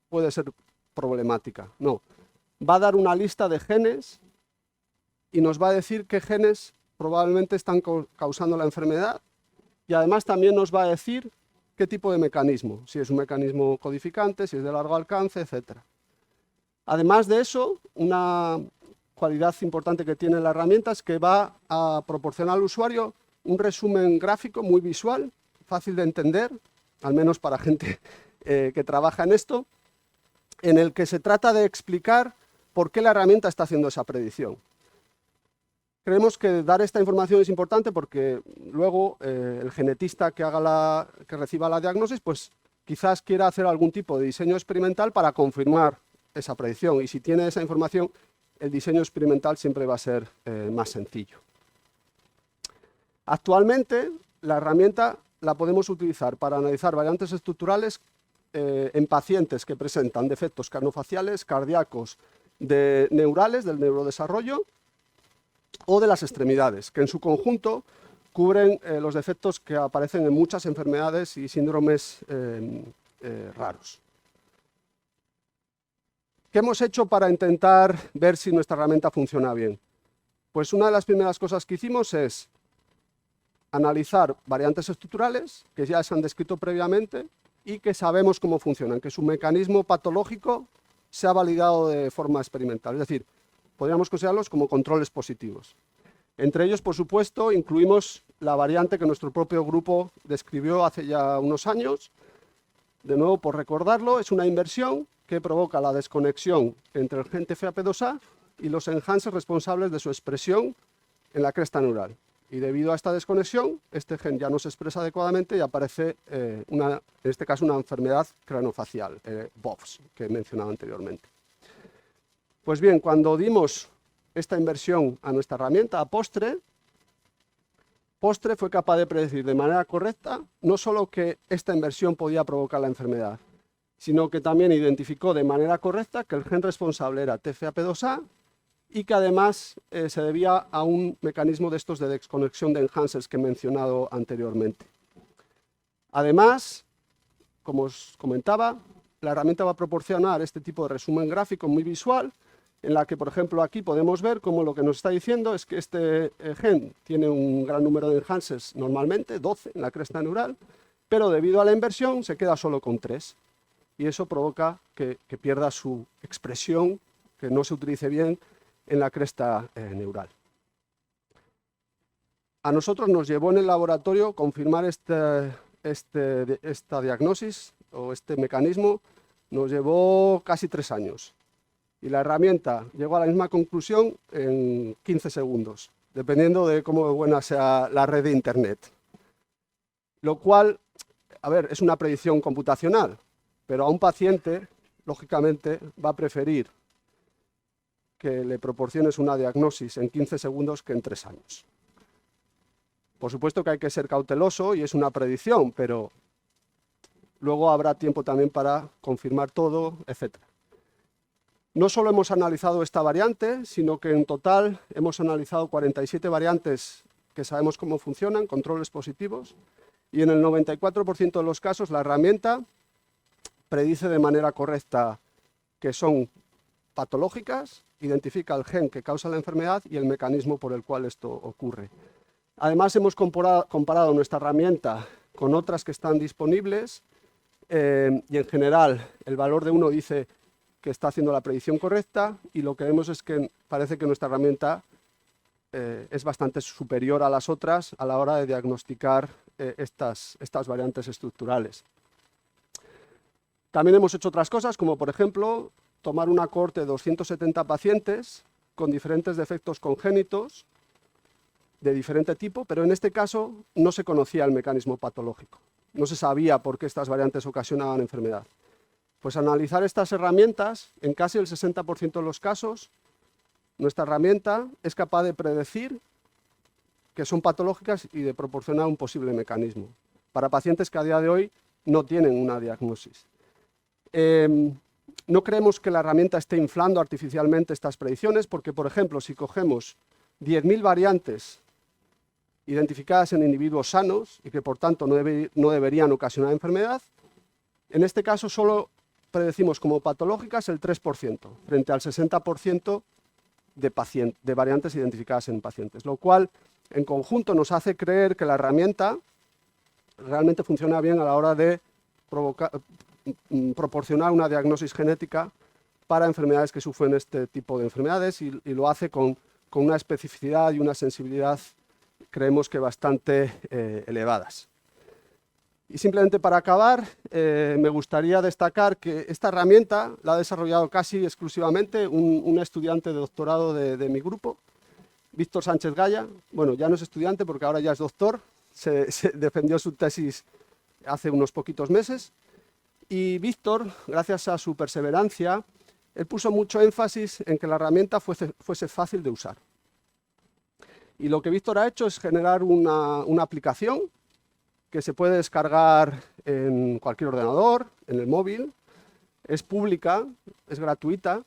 puede ser problemática, no. Va a dar una lista de genes y nos va a decir qué genes probablemente están causando la enfermedad y además también nos va a decir qué tipo de mecanismo, si es un mecanismo codificante, si es de largo alcance, etcétera. Además de eso, una cualidad importante que tiene la herramienta es que va a proporcionar al usuario un resumen gráfico muy visual, fácil de entender, al menos para gente que trabaja en esto, en el que se trata de explicar por qué la herramienta está haciendo esa predicción. Creemos que dar esta información es importante porque luego el genetista que reciba la diagnosis, pues quizás quiera hacer algún tipo de diseño experimental para confirmar esa predicción, y si tiene esa información, el diseño experimental siempre va a ser más sencillo. Actualmente, la herramienta la podemos utilizar para analizar variantes estructurales en pacientes que presentan defectos craneofaciales, cardíacos, neurales, del neurodesarrollo, o de las extremidades, que en su conjunto cubren los defectos que aparecen en muchas enfermedades y síndromes raros. ¿Qué hemos hecho para intentar ver si nuestra herramienta funciona bien? Pues una de las primeras cosas que hicimos es analizar variantes estructurales que ya se han descrito previamente y que sabemos cómo funcionan, que su mecanismo patológico se ha validado de forma experimental. Es decir, podríamos considerarlos como controles positivos. Entre ellos, por supuesto, incluimos la variante que nuestro propio grupo describió hace ya unos años. De nuevo, por recordarlo, es una inversión que provoca la desconexión entre el gen TFAP2A y los enhancers responsables de su expresión en la cresta neural. Y debido a esta desconexión, este gen ya no se expresa adecuadamente y aparece, en este caso, una enfermedad craneofacial, BOFS, que he mencionado anteriormente. Pues bien, cuando dimos esta inversión a nuestra herramienta, a Postre fue capaz de predecir de manera correcta no solo que esta inversión podía provocar la enfermedad, sino que también identificó de manera correcta que el gen responsable era TFAP2A y que además se debía a un mecanismo de estos de desconexión de enhancers que he mencionado anteriormente. Además, como os comentaba, la herramienta va a proporcionar este tipo de resumen gráfico muy visual, en la que, por ejemplo, aquí podemos ver cómo lo que nos está diciendo es que este gen tiene un gran número de enhancers normalmente, 12 en la cresta neural, pero debido a la inversión se queda solo con 3. Y eso provoca que pierda su expresión, que no se utilice bien en la cresta neural. A nosotros nos llevó en el laboratorio confirmar esta diagnosis o este mecanismo, nos llevó casi 3 años. Y la herramienta llegó a la misma conclusión en 15 segundos, dependiendo de cómo buena sea la red de Internet. Lo cual, a ver, es una predicción computacional, pero a un paciente, lógicamente, va a preferir que le proporciones una diagnosis en 15 segundos que en 3 años. Por supuesto que hay que ser cauteloso y es una predicción, pero luego habrá tiempo también para confirmar todo, etc. No solo hemos analizado esta variante, sino que en total hemos analizado 47 variantes que sabemos cómo funcionan, controles positivos, y en el 94% de los casos la herramienta predice de manera correcta que son patológicas, identifica el gen que causa la enfermedad y el mecanismo por el cual esto ocurre. Además, hemos comparado nuestra herramienta con otras que están disponibles y en general el valor de uno dice que está haciendo la predicción correcta y lo que vemos es que parece que nuestra herramienta es bastante superior a las otras a la hora de diagnosticar estas variantes estructurales. También hemos hecho otras cosas, como por ejemplo tomar una cohorte de 270 pacientes con diferentes defectos congénitos de diferente tipo, pero en este caso no se conocía el mecanismo patológico. No se sabía por qué estas variantes ocasionaban enfermedad. Pues analizar estas herramientas, en casi el 60% de los casos, nuestra herramienta es capaz de predecir que son patológicas y de proporcionar un posible mecanismo para pacientes que a día de hoy no tienen una diagnosis. No creemos que la herramienta esté inflando artificialmente estas predicciones porque, por ejemplo, si cogemos 10.000 variantes identificadas en individuos sanos y que por tanto no deberían ocasionar enfermedad, en este caso solo predecimos como patológicas el 3%, frente al 60% de variantes identificadas en pacientes, lo cual en conjunto nos hace creer que la herramienta realmente funciona bien a la hora de proporcionar una diagnosis genética para enfermedades que sufren este tipo de enfermedades y lo hace con una especificidad y una sensibilidad, creemos que bastante elevadas. Y simplemente para acabar, me gustaría destacar que esta herramienta la ha desarrollado casi exclusivamente un estudiante de doctorado de mi grupo, Víctor Sánchez Gaya. Bueno, ya no es estudiante porque ahora ya es doctor, se defendió su tesis hace unos poquitos meses. Y Víctor, gracias a su perseverancia, él puso mucho énfasis en que la herramienta fuese fácil de usar. Y lo que Víctor ha hecho es generar una aplicación que se puede descargar en cualquier ordenador, en el móvil, es pública, es gratuita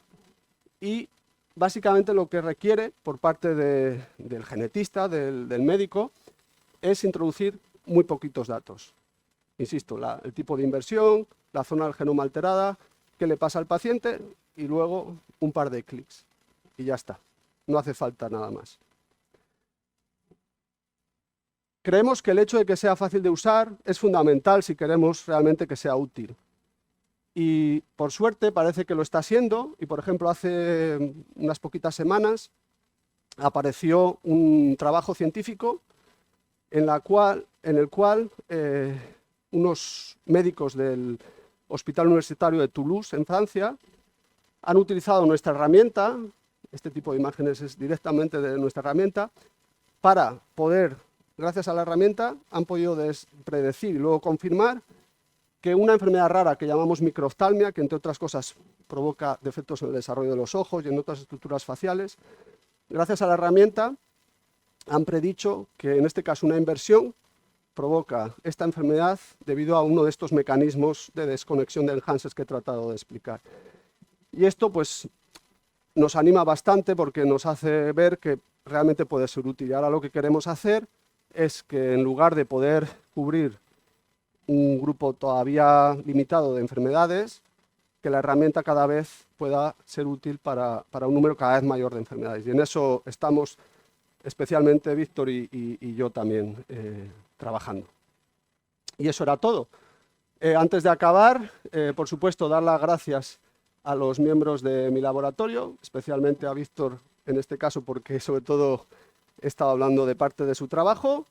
y básicamente lo que requiere por parte del genetista, del médico, es introducir muy poquitos datos. Insisto, el tipo de inversión, la zona del genoma alterada, qué le pasa al paciente y luego un par de clics y ya está, no hace falta nada más. creemos que el hecho de que sea fácil de usar es fundamental si queremos realmente que sea útil. Y por suerte parece que lo está siendo, y por ejemplo hace unas poquitas semanas apareció un trabajo científico en el cual unos médicos del Hospital Universitario de Toulouse, en Francia, han utilizado nuestra herramienta, este tipo de imágenes es directamente de nuestra herramienta, para poder, gracias a la herramienta, han podido predecir y luego confirmar que una enfermedad rara que llamamos microftalmia, que entre otras cosas provoca defectos en el desarrollo de los ojos y en otras estructuras faciales, gracias a la herramienta han predicho que en este caso una inversión provoca esta enfermedad debido a uno de estos mecanismos de desconexión de enhances que he tratado de explicar. Y esto pues nos anima bastante porque nos hace ver que realmente puede ser útil. Y ahora lo que queremos hacer es que en lugar de poder cubrir un grupo todavía limitado de enfermedades, que la herramienta cada vez pueda ser útil para un número cada vez mayor de enfermedades. Y en eso estamos especialmente Víctor y yo también trabajando. Y eso era todo. Antes de acabar, por supuesto, dar las gracias a los miembros de mi laboratorio, especialmente a Víctor en este caso, porque sobre todo he estado hablando de parte de su trabajo.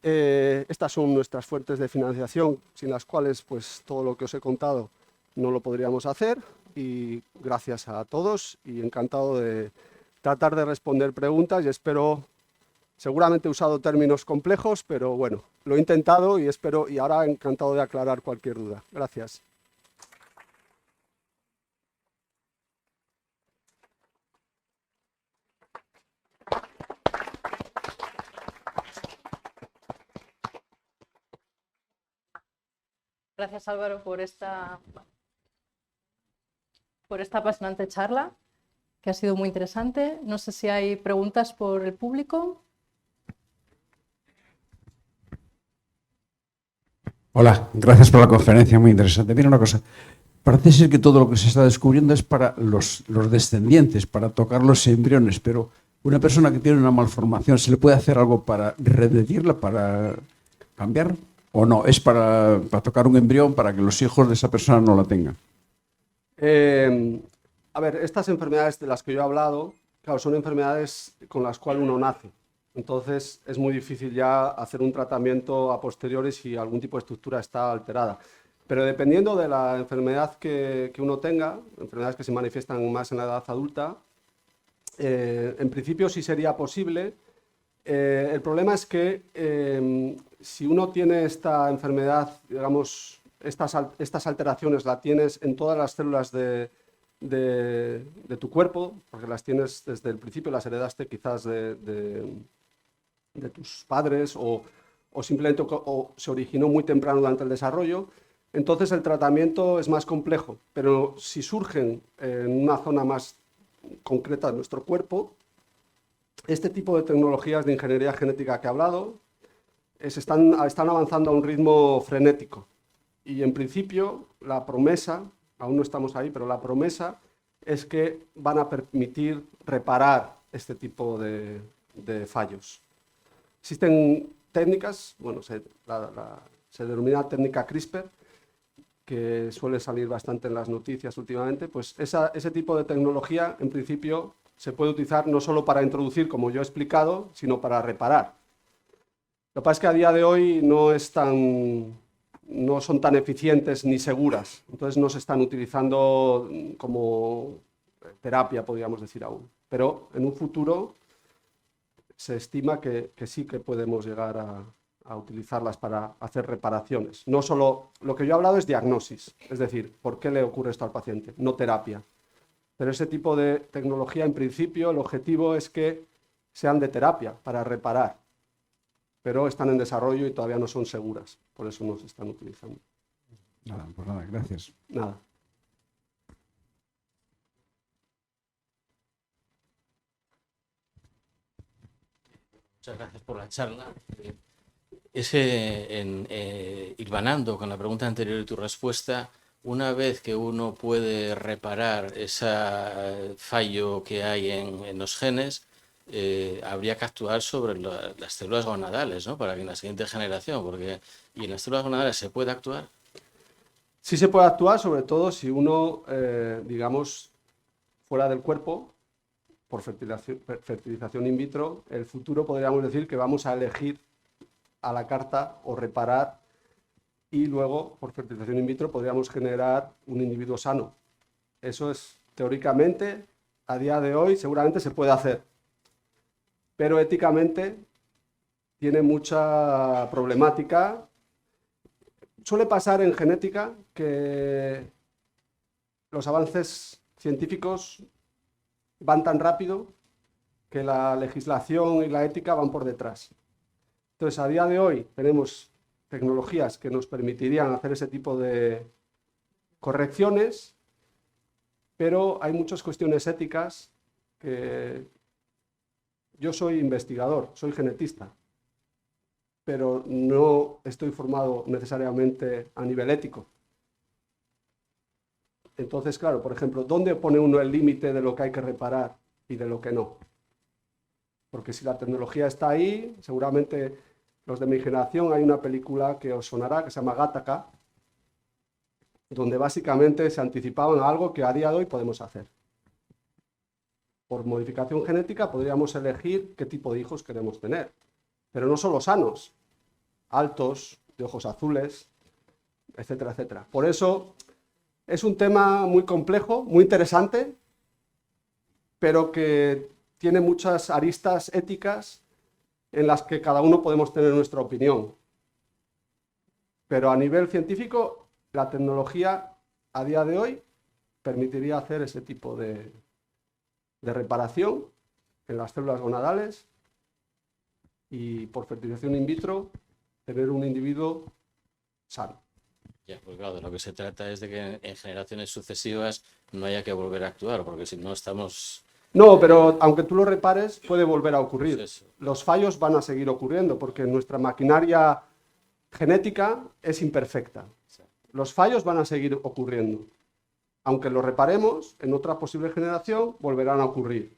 Estas son nuestras fuentes de financiación, sin las cuales pues, todo lo que os he contado no lo podríamos hacer. Y gracias a todos y encantado de tratar de responder preguntas y espero, seguramente he usado términos complejos, pero bueno, lo he intentado y espero, y ahora encantado de aclarar cualquier duda. Gracias. Gracias, Álvaro, por esta apasionante charla, que ha sido muy interesante. No sé si hay preguntas por el público. Hola, gracias por la conferencia, muy interesante. Mira una cosa, parece ser que todo lo que se está descubriendo es para los descendientes, para tocar los embriones, pero una persona que tiene una malformación, ¿se le puede hacer algo para revertirla, para cambiar? ¿O no? ¿Es para tocar un embrión para que los hijos de esa persona no la tengan? A ver, estas enfermedades de las que yo he hablado, claro, son enfermedades con las cuales uno nace. Entonces es muy difícil ya hacer un tratamiento a posteriori si algún tipo de estructura está alterada. Pero dependiendo de la enfermedad que uno tenga, enfermedades que se manifiestan más en la edad adulta, en principio sí sería posible. El problema es que si uno tiene esta enfermedad, digamos, estas alteraciones las tienes en todas las células de tu cuerpo, porque las tienes desde el principio, las heredaste quizás de tus padres o simplemente se originó muy temprano durante el desarrollo, entonces el tratamiento es más complejo. Pero si surgen en una zona más concreta de nuestro cuerpo, este tipo de tecnologías de ingeniería genética que he hablado están avanzando a un ritmo frenético. Y en principio la promesa, aún no estamos ahí, pero la promesa es que van a permitir reparar este tipo de fallos. Existen técnicas, bueno, se denomina técnica CRISPR, que suele salir bastante en las noticias últimamente, pues ese tipo de tecnología en principio se puede utilizar no solo para introducir, como yo he explicado, sino para reparar. Lo que pasa es que a día de hoy no son tan eficientes ni seguras, entonces no se están utilizando como terapia, podríamos decir aún. Pero en un futuro se estima que sí que podemos llegar a utilizarlas para hacer reparaciones. No solo, lo que yo he hablado es diagnosis, es decir, ¿por qué le ocurre esto al paciente? No terapia. Pero ese tipo de tecnología, en principio, el objetivo es que sean de terapia, para reparar. Pero están en desarrollo y todavía no son seguras, por eso no se están utilizando. Nada, pues nada, gracias. Nada. Muchas gracias por la charla. Hilvanando con la pregunta anterior y tu respuesta, una vez que uno puede reparar ese fallo que hay en los genes, habría que actuar sobre las células gonadales, ¿no? Para que en la siguiente generación, porque ¿y en las células gonadales se puede actuar? Sí se puede actuar, sobre todo si uno, digamos, fuera del cuerpo, por fertilización in vitro, el futuro podríamos decir que vamos a elegir a la carta o reparar, y luego, por fertilización in vitro, podríamos generar un individuo sano. Eso es, teóricamente, a día de hoy, seguramente se puede hacer, pero éticamente tiene mucha problemática. Suele pasar en genética que los avances científicos van tan rápido que la legislación y la ética van por detrás. Entonces, a día de hoy tenemos tecnologías que nos permitirían hacer ese tipo de correcciones, pero hay muchas cuestiones éticas que... Yo soy investigador, soy genetista, pero no estoy formado necesariamente a nivel ético. Entonces, claro, por ejemplo, ¿dónde pone uno el límite de lo que hay que reparar y de lo que no? Porque si la tecnología está ahí, seguramente los de mi generación, hay una película que os sonará, que se llama Gattaca, donde básicamente se anticipaban a algo que a día de hoy podemos hacer. Por modificación genética podríamos elegir qué tipo de hijos queremos tener, pero no solo sanos, altos, de ojos azules, etcétera, etcétera. Por eso es un tema muy complejo, muy interesante, pero que tiene muchas aristas éticas en las que cada uno podemos tener nuestra opinión. Pero a nivel científico, la tecnología a día de hoy permitiría hacer ese tipo de reparación en las células gonadales y por fertilización in vitro tener un individuo sano. Ya, pues claro, de lo que se trata es de que en generaciones sucesivas no haya que volver a actuar, porque si no estamos... No, pero aunque tú lo repares, puede volver a ocurrir. Pues eso. Los fallos van a seguir ocurriendo porque nuestra maquinaria genética es imperfecta. Los fallos van a seguir ocurriendo. Aunque lo reparemos, en otra posible generación volverán a ocurrir.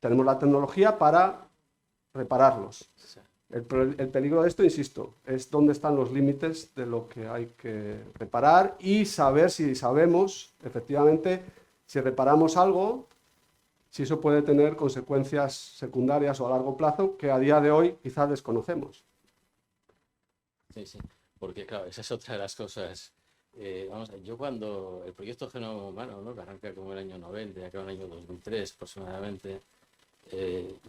Tenemos la tecnología para repararlos. El peligro de esto, insisto, es dónde están los límites de lo que hay que reparar y saber si sabemos, efectivamente, si reparamos algo, si eso puede tener consecuencias secundarias o a largo plazo que a día de hoy quizás desconocemos. Sí, sí, porque claro, esa es otra de las cosas. Vamos a ver, yo cuando el proyecto Genoma Humano, ¿no? Que arranca como el año 90, acaba en el año 2003 aproximadamente,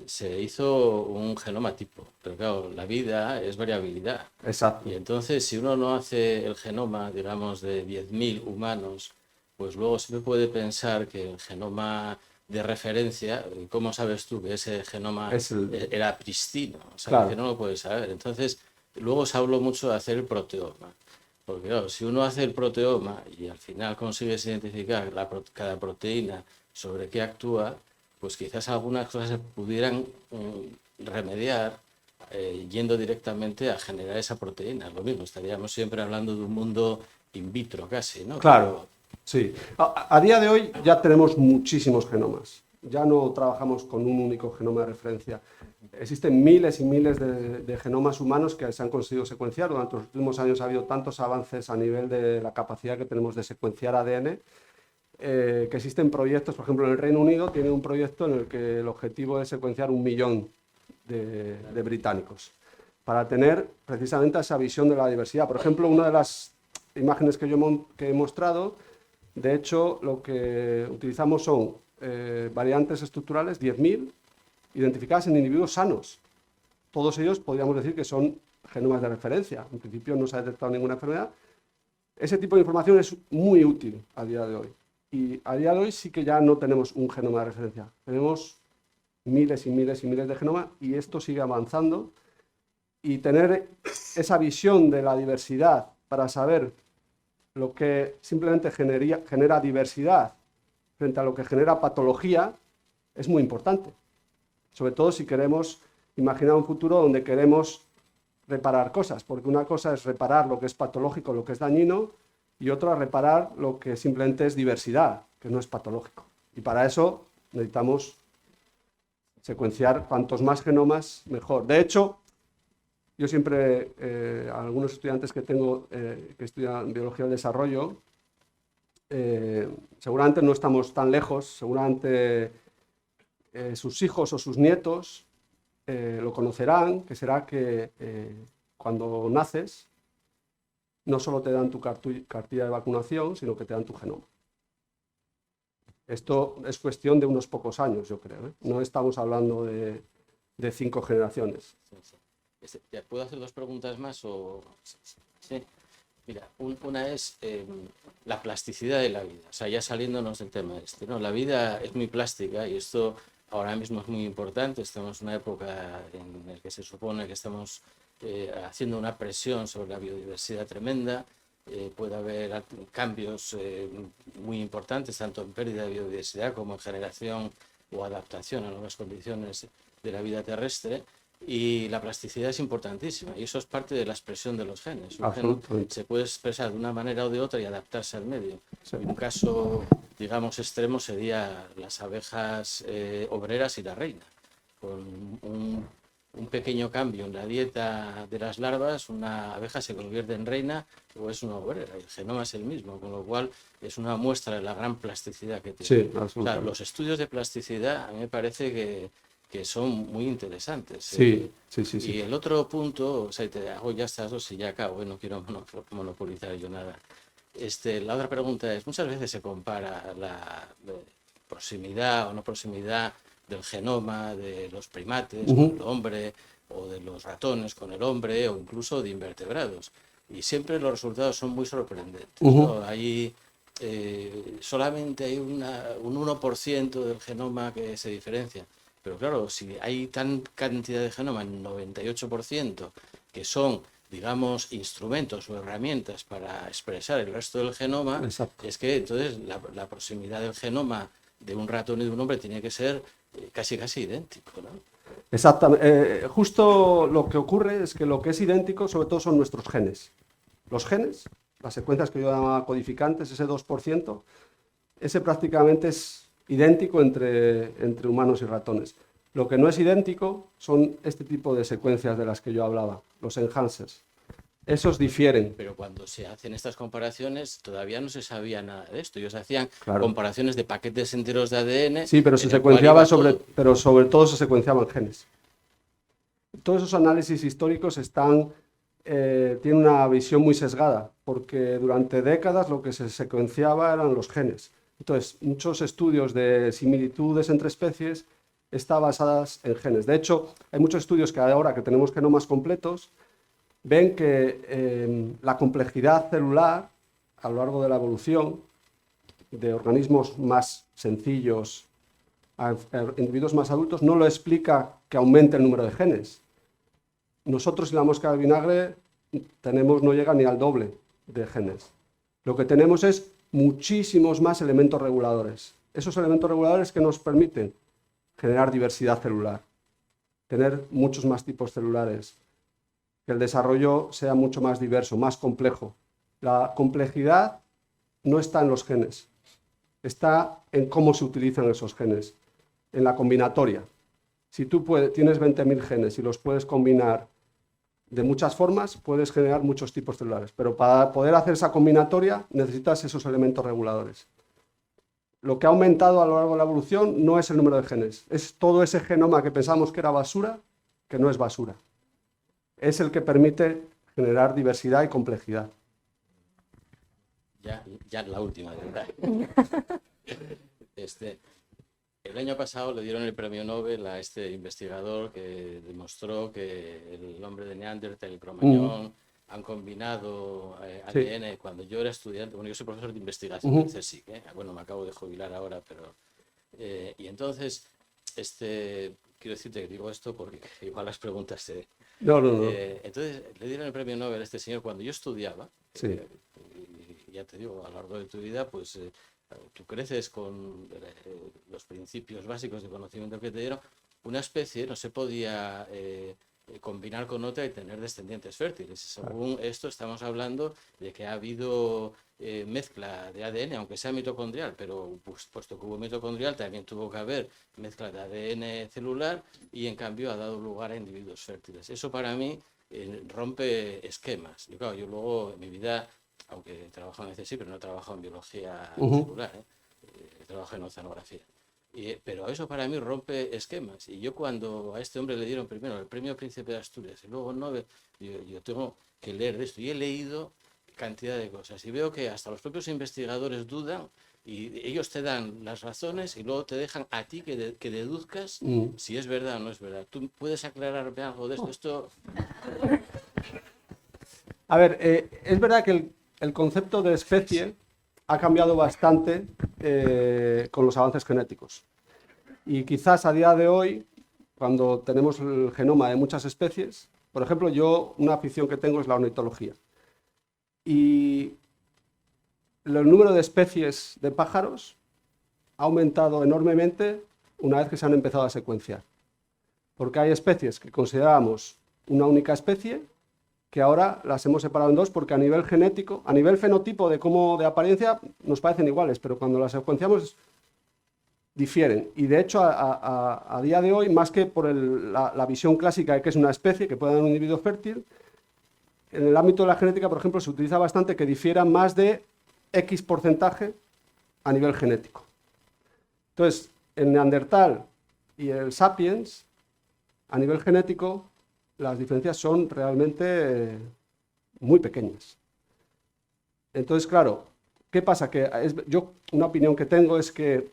se hizo un genoma tipo, pero claro, la vida es variabilidad. Exacto. Y entonces, si uno no hace el genoma, digamos, de 10.000 humanos, pues luego se puede pensar que el genoma de referencia, ¿cómo sabes tú que ese genoma era pristino? O sea, Claro. que no lo puedes saber. Entonces, luego se habló mucho de hacer el proteoma. Porque claro, si uno hace el proteoma y al final consigues identificar cada proteína sobre qué actúa, pues quizás algunas cosas se pudieran remediar yendo directamente a generar esa proteína. Lo mismo, estaríamos siempre hablando de un mundo in vitro casi, ¿no? Claro, sí. A día de hoy ya tenemos muchísimos genomas. Ya no trabajamos con un único genoma de referencia. Existen miles y miles de genomas humanos que se han conseguido secuenciar. Durante los últimos años ha habido tantos avances a nivel de la capacidad que tenemos de secuenciar ADN, que existen proyectos, por ejemplo, en el Reino Unido tiene un proyecto en el que el objetivo es secuenciar 1 millón de británicos, para tener precisamente esa visión de la diversidad. Por ejemplo, una de las imágenes que he mostrado, de hecho, lo que utilizamos son variantes estructurales, 10.000, identificadas en individuos sanos. Todos ellos podríamos decir que son genomas de referencia. En principio no se ha detectado ninguna enfermedad. Ese tipo de información es muy útil a día de hoy. Y a día de hoy sí que ya no tenemos un genoma de referencia. Tenemos miles y miles y miles de genomas y esto sigue avanzando. Y tener esa visión de la diversidad para saber lo que simplemente genera diversidad frente a lo que genera patología es muy importante. Sobre todo si queremos imaginar un futuro donde queremos reparar cosas, porque una cosa es reparar lo que es patológico, lo que es dañino, y otra reparar lo que simplemente es diversidad, que no es patológico. Y para eso necesitamos Secuenciar cuantos más genomas, mejor. De hecho, yo siempre, a algunos estudiantes que tengo que estudian biología del desarrollo, seguramente no estamos tan lejos, seguramente sus hijos o sus nietos lo conocerán, que será que cuando naces no solo te dan tu cartilla de vacunación, sino que te dan tu genoma. Esto es cuestión de unos pocos años, yo creo, ¿eh? No estamos hablando de 5 generaciones. ¿Ya puedo hacer 2 preguntas más? Sí. Mira, una es la plasticidad de la vida, o sea, ya saliéndonos del tema este, ¿no? La vida es muy plástica y esto ahora mismo es muy importante. Estamos en una época en la que se supone que estamos haciendo una presión sobre la biodiversidad tremenda. Puede haber cambios muy importantes, tanto en pérdida de biodiversidad como en generación o adaptación a nuevas condiciones de la vida terrestre. Y la plasticidad es importantísima y eso es parte de la expresión de los genes. Un gen se puede expresar de una manera o de otra y adaptarse al medio. Sí. Un caso, digamos, extremo sería las abejas obreras y la reina. Con un pequeño cambio en la dieta de las larvas, una abeja se convierte en reina o es una obrera. El genoma es el mismo, con lo cual es una muestra de la gran plasticidad que tiene. Sí, o sea, los estudios de plasticidad a mí me parece que son muy interesantes. Sí. Y el otro punto, o sea, te hago ya estas 2 y ya acabo, no quiero monopolizar yo nada. La otra pregunta es, muchas veces se compara la proximidad o no proximidad del genoma de los primates con el hombre, o de los ratones con el hombre, o incluso de invertebrados. Y siempre los resultados son muy sorprendentes, ¿no? Ahí solamente hay un 1% del genoma que se diferencia. Pero claro, si hay tan cantidad de genoma, el 98%, que son, digamos, instrumentos o herramientas para expresar el resto del genoma, exacto, es que entonces la proximidad del genoma de un ratón y de un hombre tiene que ser casi idéntico, ¿no? Exactamente. Justo lo que ocurre es que lo que es idéntico, sobre todo, son nuestros genes. Los genes, las secuencias que yo llamaba codificantes, ese 2%, ese prácticamente es idéntico entre humanos y ratones. Lo que no es idéntico son este tipo de secuencias de las que yo hablaba, los enhancers. Esos difieren. Pero cuando se hacen estas comparaciones todavía no se sabía nada de esto. Ellos hacían Claro. comparaciones de paquetes enteros de ADN. Sí, pero se secuenciaba pero sobre todo se secuenciaban genes. Todos esos análisis históricos tienen una visión muy sesgada, porque durante décadas lo que se secuenciaba eran los genes. Entonces, muchos estudios de similitudes entre especies están basadas en genes. De hecho, hay muchos estudios que ahora que tenemos genomas completos, ven que la complejidad celular a lo largo de la evolución de organismos más sencillos a individuos más adultos no lo explica que aumente el número de genes. Nosotros en la mosca de vinagre no llega ni al doble de genes. Lo que tenemos es muchísimos más elementos reguladores. Esos elementos reguladores que nos permiten generar diversidad celular, tener muchos más tipos celulares, que el desarrollo sea mucho más diverso, más complejo. La complejidad no está en los genes, está en cómo se utilizan esos genes, en la combinatoria. Si tú tienes 20.000 genes y los puedes combinar de muchas formas, puedes generar muchos tipos celulares, pero para poder hacer esa combinatoria necesitas esos elementos reguladores. Lo que ha aumentado a lo largo de la evolución no es el número de genes, es todo ese genoma que pensamos que era basura, que no es basura. Es el que permite generar diversidad y complejidad. Ya la última, de verdad. El año pasado le dieron el premio Nobel a este investigador que demostró que el hombre de Neandertal y el Cromañón han combinado ADN. Cuando yo era estudiante, bueno, yo soy profesor de investigación del CSIC, bueno, me acabo de jubilar ahora, pero... y entonces, quiero decirte que digo esto porque igual las preguntas se... No. Entonces, le dieron el premio Nobel a este señor cuando yo estudiaba, y ya te digo, a lo largo de tu vida, pues... tú creces con los principios básicos de conocimiento que te dieron, una especie no se podía combinar con otra y tener descendientes fértiles. Según esto estamos hablando de que ha habido mezcla de ADN, aunque sea mitocondrial, pero puesto que hubo mitocondrial también tuvo que haber mezcla de ADN celular y en cambio ha dado lugar a individuos fértiles. Eso para mí rompe esquemas. Y claro, yo luego en mi vida, aunque trabajo en CSIC, pero no he trabajado en biología celular, trabajo en oceanografía. Pero eso para mí rompe esquemas. Y yo cuando a este hombre le dieron primero el premio Príncipe de Asturias y luego Nobel, yo tengo que leer de esto. Y he leído cantidad de cosas. Y veo que hasta los propios investigadores dudan y ellos te dan las razones y luego te dejan a ti que deduzcas si es verdad o no es verdad. ¿Tú puedes aclararme algo de esto? A ver, es verdad que el concepto de especie ha cambiado bastante con los avances genéticos. Y quizás a día de hoy, cuando tenemos el genoma de muchas especies, por ejemplo, yo una afición que tengo es la ornitología. Y el número de especies de pájaros ha aumentado enormemente una vez que se han empezado a secuenciar. Porque hay especies que considerábamos una única especie, que ahora las hemos separado en dos porque a nivel genético, a nivel fenotipo de apariencia, nos parecen iguales, pero cuando las secuenciamos difieren. Y de hecho, a día de hoy, más que por la visión clásica de que es una especie que puede dar un individuo fértil, en el ámbito de la genética, por ejemplo, se utiliza bastante que difieran más de X porcentaje a nivel genético. Entonces, el Neandertal y el Sapiens, a nivel genético, las diferencias son realmente muy pequeñas. Entonces, claro, ¿qué pasa? Yo, una opinión que tengo es que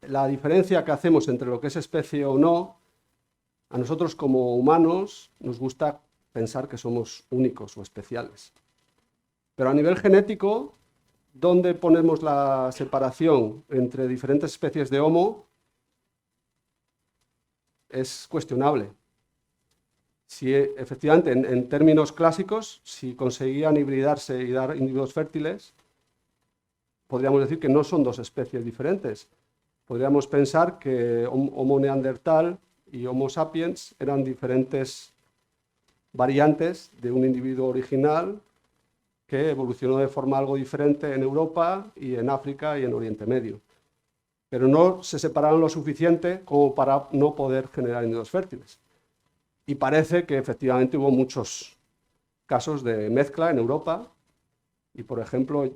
la diferencia que hacemos entre lo que es especie o no, a nosotros como humanos nos gusta pensar que somos únicos o especiales. Pero a nivel genético, ¿dónde ponemos la separación entre diferentes especies de Homo? Es cuestionable. Si efectivamente, en términos clásicos, si conseguían hibridarse y dar individuos fértiles, podríamos decir que no son dos especies diferentes. Podríamos pensar que Homo neandertal y Homo sapiens eran diferentes variantes de un individuo original que evolucionó de forma algo diferente en Europa y en África y en Oriente Medio. Pero no se separaron lo suficiente como para no poder generar individuos fértiles. Y parece que efectivamente hubo muchos casos de mezcla en Europa. Y, por ejemplo,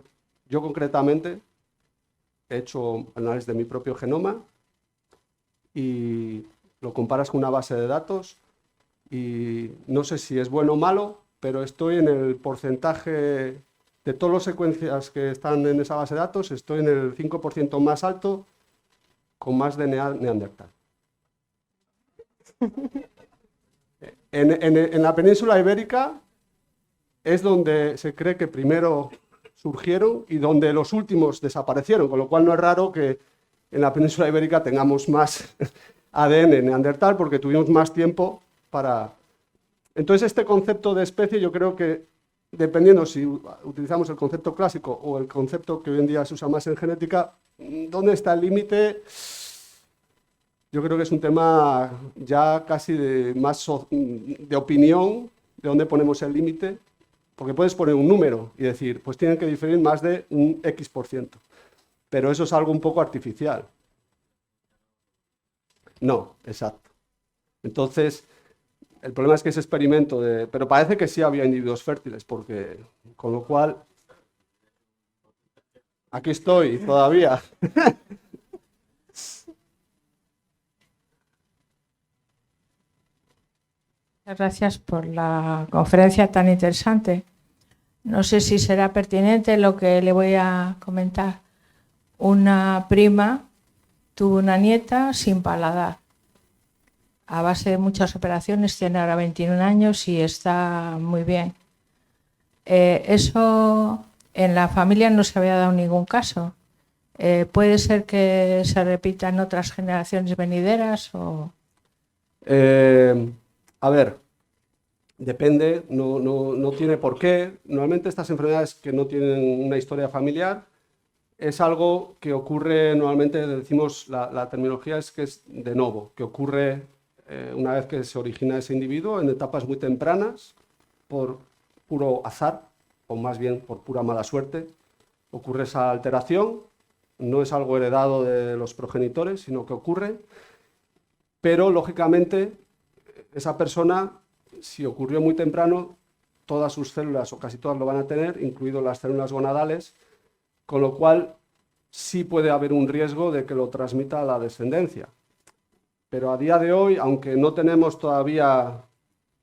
yo concretamente he hecho análisis de mi propio genoma y lo comparas con una base de datos y no sé si es bueno o malo, pero estoy en el porcentaje de todas las secuencias que están en esa base de datos, estoy en el 5% más alto con más DNA neandertal. En la península ibérica es donde se cree que primero surgieron y donde los últimos desaparecieron, con lo cual no es raro que en la península ibérica tengamos más ADN neandertal porque tuvimos más tiempo para... Entonces este concepto de especie yo creo que dependiendo si utilizamos el concepto clásico o el concepto que hoy en día se usa más en genética, ¿dónde está el límite? Yo creo que es un tema ya casi de opinión, de dónde ponemos el límite, porque puedes poner un número y decir, pues tienen que diferir más de un X%, pero eso es algo un poco artificial. No, exacto. Entonces, el problema es que ese experimento pero parece que sí había individuos fértiles, porque, con lo cual, aquí estoy todavía. Gracias por la conferencia tan interesante. No sé si será pertinente lo que le voy a comentar. Una prima tuvo una nieta sin paladar. A base de muchas operaciones, tiene ahora 21 años y está muy bien. Eso en la familia no se había dado ningún caso. ¿Puede ser que se repita en otras generaciones venideras? A ver, depende, no tiene por qué. Normalmente estas enfermedades que no tienen una historia familiar es algo que ocurre, normalmente decimos, la terminología es que es de novo, que ocurre una vez que se origina ese individuo, en etapas muy tempranas, por puro azar, o más bien por pura mala suerte, ocurre esa alteración. No es algo heredado de los progenitores, sino que ocurre, pero lógicamente esa persona, si ocurrió muy temprano, todas sus células, o casi todas lo van a tener, incluido las células gonadales, con lo cual sí puede haber un riesgo de que lo transmita a la descendencia. Pero a día de hoy, aunque no tenemos todavía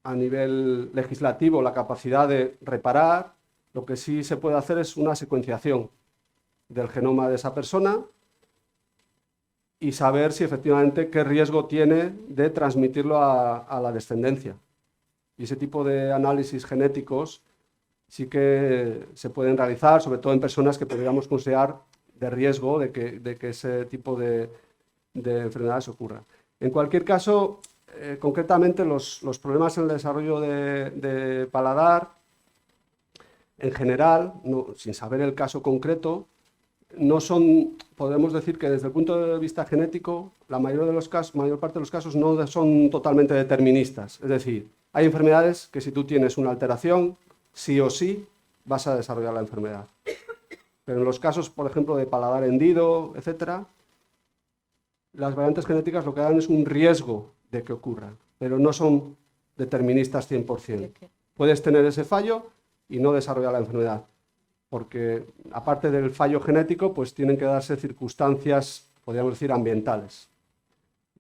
a nivel legislativo la capacidad de reparar, lo que sí se puede hacer es una secuenciación del genoma de esa persona y saber si efectivamente qué riesgo tiene de transmitirlo a la descendencia. Y ese tipo de análisis genéticos sí que se pueden realizar, sobre todo en personas que podríamos considerar de riesgo de que ese tipo de enfermedades ocurra. En cualquier caso, concretamente los problemas en el desarrollo de paladar, en general, sin saber el caso concreto, no son, podemos decir que desde el punto de vista genético, la mayor parte de los casos no son totalmente deterministas. Es decir, hay enfermedades que si tú tienes una alteración, sí o sí vas a desarrollar la enfermedad. Pero en los casos, por ejemplo, de paladar hendido, etcétera, las variantes genéticas lo que dan es un riesgo de que ocurra, pero no son deterministas 100%. Puedes tener ese fallo y no desarrollar la enfermedad, porque aparte del fallo genético, pues tienen que darse circunstancias, podríamos decir, ambientales.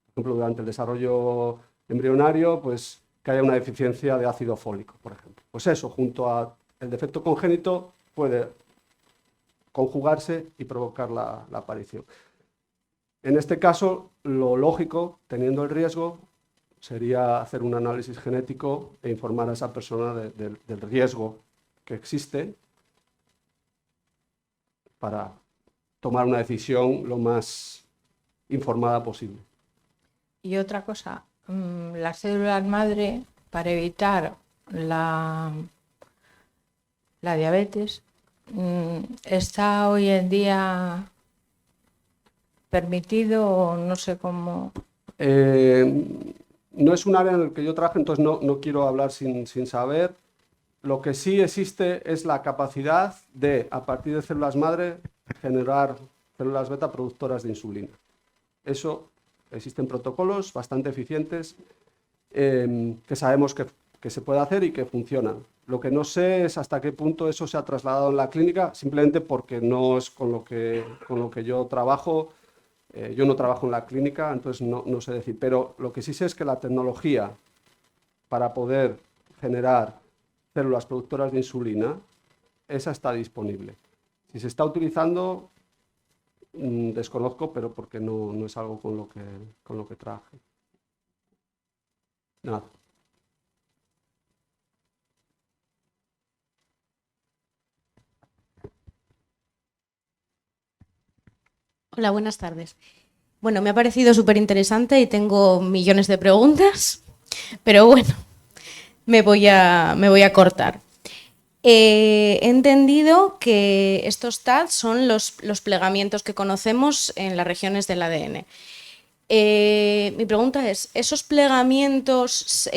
Por ejemplo, durante el desarrollo embrionario, pues que haya una deficiencia de ácido fólico, por ejemplo. Pues eso, junto al defecto congénito, puede conjugarse y provocar la aparición. En este caso, lo lógico, teniendo el riesgo, sería hacer un análisis genético e informar a esa persona del riesgo que existe para tomar una decisión lo más informada posible. Y otra cosa, las células madre, para evitar la diabetes, está hoy en día permitido o no sé cómo. No es un área en el que yo trabajo, entonces no quiero hablar sin saber. Lo que sí existe es la capacidad de, a partir de células madre, generar células beta productoras de insulina. Eso, existen protocolos bastante eficientes que sabemos que se puede hacer y que funcionan. Lo que no sé es hasta qué punto eso se ha trasladado en la clínica, simplemente porque no es con lo que yo trabajo. Yo no trabajo en la clínica, entonces no sé decir. Pero lo que sí sé es que la tecnología para poder generar células productoras de insulina, esa está disponible. Si se está utilizando, desconozco, pero porque no es algo con lo que trabaje. Nada. Hola, buenas tardes. Bueno, me ha parecido súper interesante y tengo millones de preguntas, pero bueno, me voy a cortar. He entendido que estos TAD son los plegamientos que conocemos en las regiones del ADN. Mi pregunta es, ¿esos plegamientos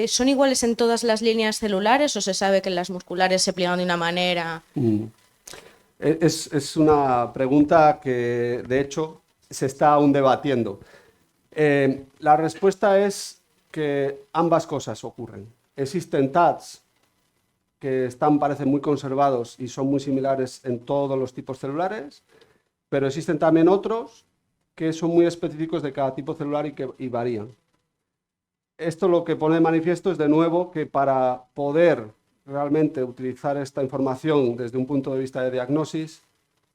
son iguales en todas las líneas celulares o se sabe que las musculares se pliegan de una manera? Es una pregunta que, de hecho, se está aún debatiendo. La respuesta es que ambas cosas ocurren. Existen TADs que parecen muy conservados y son muy similares en todos los tipos celulares, pero existen también otros que son muy específicos de cada tipo celular y varían. Esto lo que pone de manifiesto es, de nuevo, que para poder realmente utilizar esta información desde un punto de vista de diagnosis,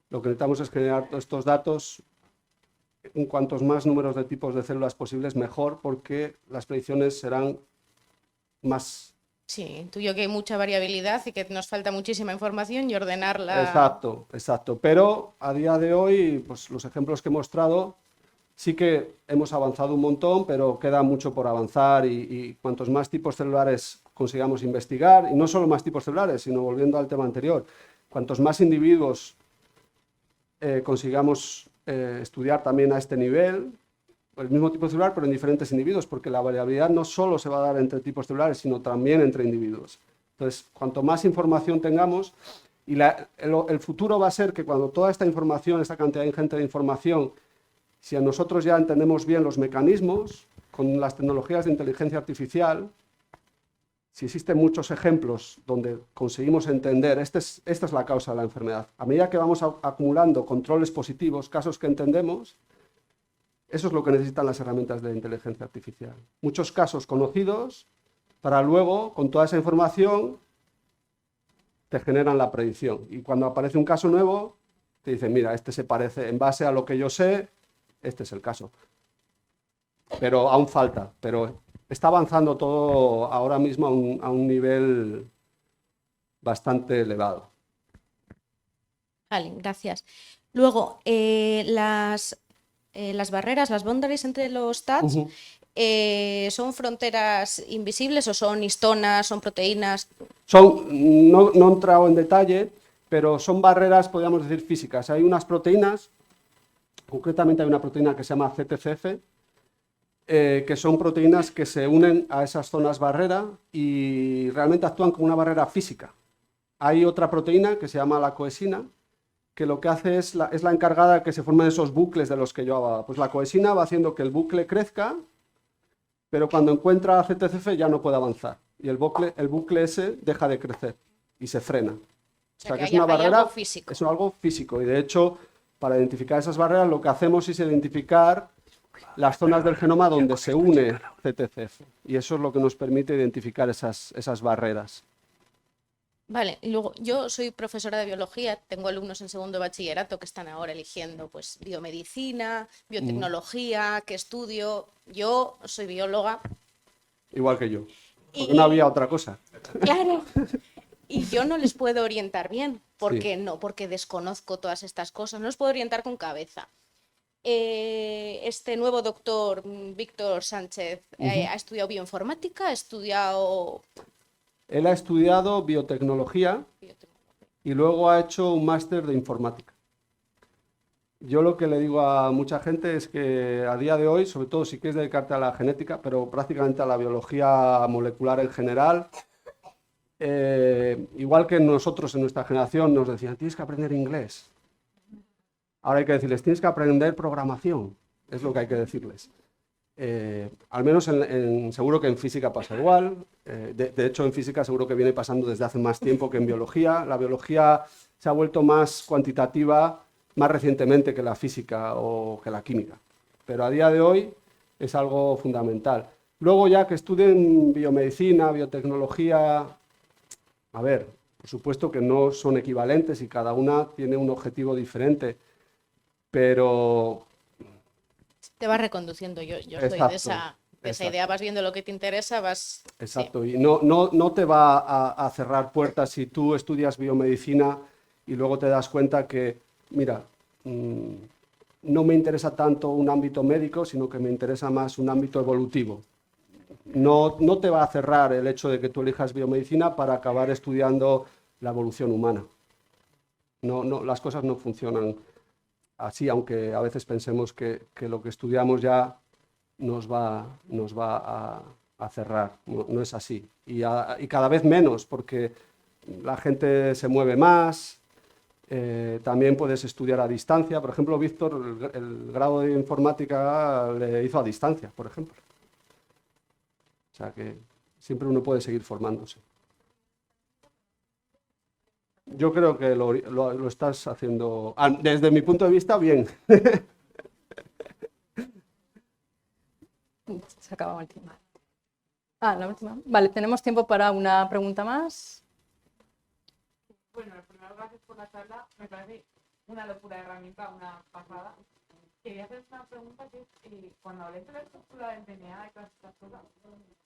lo que necesitamos es generar todos estos datos en cuantos más números de tipos de células posibles, mejor, porque las predicciones serán más... Sí, intuyo que hay mucha variabilidad y que nos falta muchísima información y ordenarla. Exacto. Pero a día de hoy, pues los ejemplos que he mostrado, sí que hemos avanzado un montón, pero queda mucho por avanzar y cuantos más tipos celulares consigamos investigar, y no solo más tipos celulares, sino volviendo al tema anterior, cuantos más individuos consigamos estudiar también a este nivel, el mismo tipo celular, pero en diferentes individuos, porque la variabilidad no solo se va a dar entre tipos celulares, sino también entre individuos. Entonces, cuanto más información tengamos, y el futuro va a ser que cuando toda esta información, esta cantidad ingente de información, si a nosotros ya entendemos bien los mecanismos, con las tecnologías de inteligencia artificial, si existen muchos ejemplos donde conseguimos entender, esta es la causa de la enfermedad. A medida que vamos acumulando controles positivos, casos que entendemos, eso es lo que necesitan las herramientas de inteligencia artificial. Muchos casos conocidos para luego, con toda esa información, te generan la predicción. Y cuando aparece un caso nuevo, te dicen, mira, este se parece, en base a lo que yo sé, este es el caso. Pero aún falta, pero está avanzando todo ahora mismo a un nivel bastante elevado. Vale, gracias. Luego, las barreras, las boundaries entre los TADs, ¿son fronteras invisibles o son histonas, son proteínas? No he entrado en detalle, pero son barreras, podríamos decir, físicas. Hay unas proteínas, concretamente hay una proteína que se llama CTCF, que son proteínas que se unen a esas zonas barrera y realmente actúan como una barrera física. Hay otra proteína que se llama la coesina, que lo que hace es la encargada de que se formen esos bucles de los que yo hablaba. Pues la coesina va haciendo que el bucle crezca, pero cuando encuentra CTCF ya no puede avanzar. Y el bucle ese deja de crecer y se frena. O sea que es una barrera, algo físico. es algo físico. Y de hecho, para identificar esas barreras, lo que hacemos es identificar las zonas del genoma donde se une CTCF. Y eso es lo que nos permite identificar esas barreras. Vale, y luego yo soy profesora de biología, tengo alumnos en segundo de bachillerato que están ahora eligiendo pues biomedicina, biotecnología, qué estudio. Yo soy bióloga. Igual que yo, porque no había otra cosa. Claro, y yo no les puedo orientar bien, porque no, porque desconozco todas estas cosas, no los puedo orientar con cabeza. Este nuevo doctor, Víctor Sánchez, ha estudiado bioinformática, ha estudiado... Él ha estudiado biotecnología y luego ha hecho un máster de informática. Yo lo que le digo a mucha gente es que a día de hoy, sobre todo si quieres dedicarte a la genética, pero prácticamente a la biología molecular en general, igual que nosotros en nuestra generación nos decían, tienes que aprender inglés. Ahora hay que decirles, tienes que aprender programación, es lo que hay que decirles. Al menos seguro que en física pasa igual, de hecho en física seguro que viene pasando desde hace más tiempo que en biología. La biología se ha vuelto más cuantitativa más recientemente que la física o que la química, pero a día de hoy es algo fundamental. Luego ya que estudien biomedicina, biotecnología, a ver, por supuesto que no son equivalentes y cada una tiene un objetivo diferente, pero... Te vas reconduciendo, yo soy de esa idea, vas viendo lo que te interesa, vas... Exacto, sí. Y no te va a cerrar puertas si tú estudias biomedicina y luego te das cuenta que, mira, no me interesa tanto un ámbito médico, sino que me interesa más un ámbito evolutivo. No te va a cerrar el hecho de que tú elijas biomedicina para acabar estudiando la evolución humana. No, las cosas no funcionan así, aunque a veces pensemos que lo que estudiamos ya nos va a cerrar. No es así. Y cada vez menos, porque la gente se mueve más. También puedes estudiar a distancia. Por ejemplo, Víctor, el grado de informática le hizo a distancia, por ejemplo. O sea que siempre uno puede seguir formándose. Yo creo que lo estás haciendo, desde mi punto de vista, bien. Se acaba la última. La última. Vale, tenemos tiempo para una pregunta más. Bueno, primero, gracias por la charla. Me parece una locura de herramienta, una pasada. Quería hacer una pregunta que es, cuando habléis de la estructura del DNA y todas estas cosas,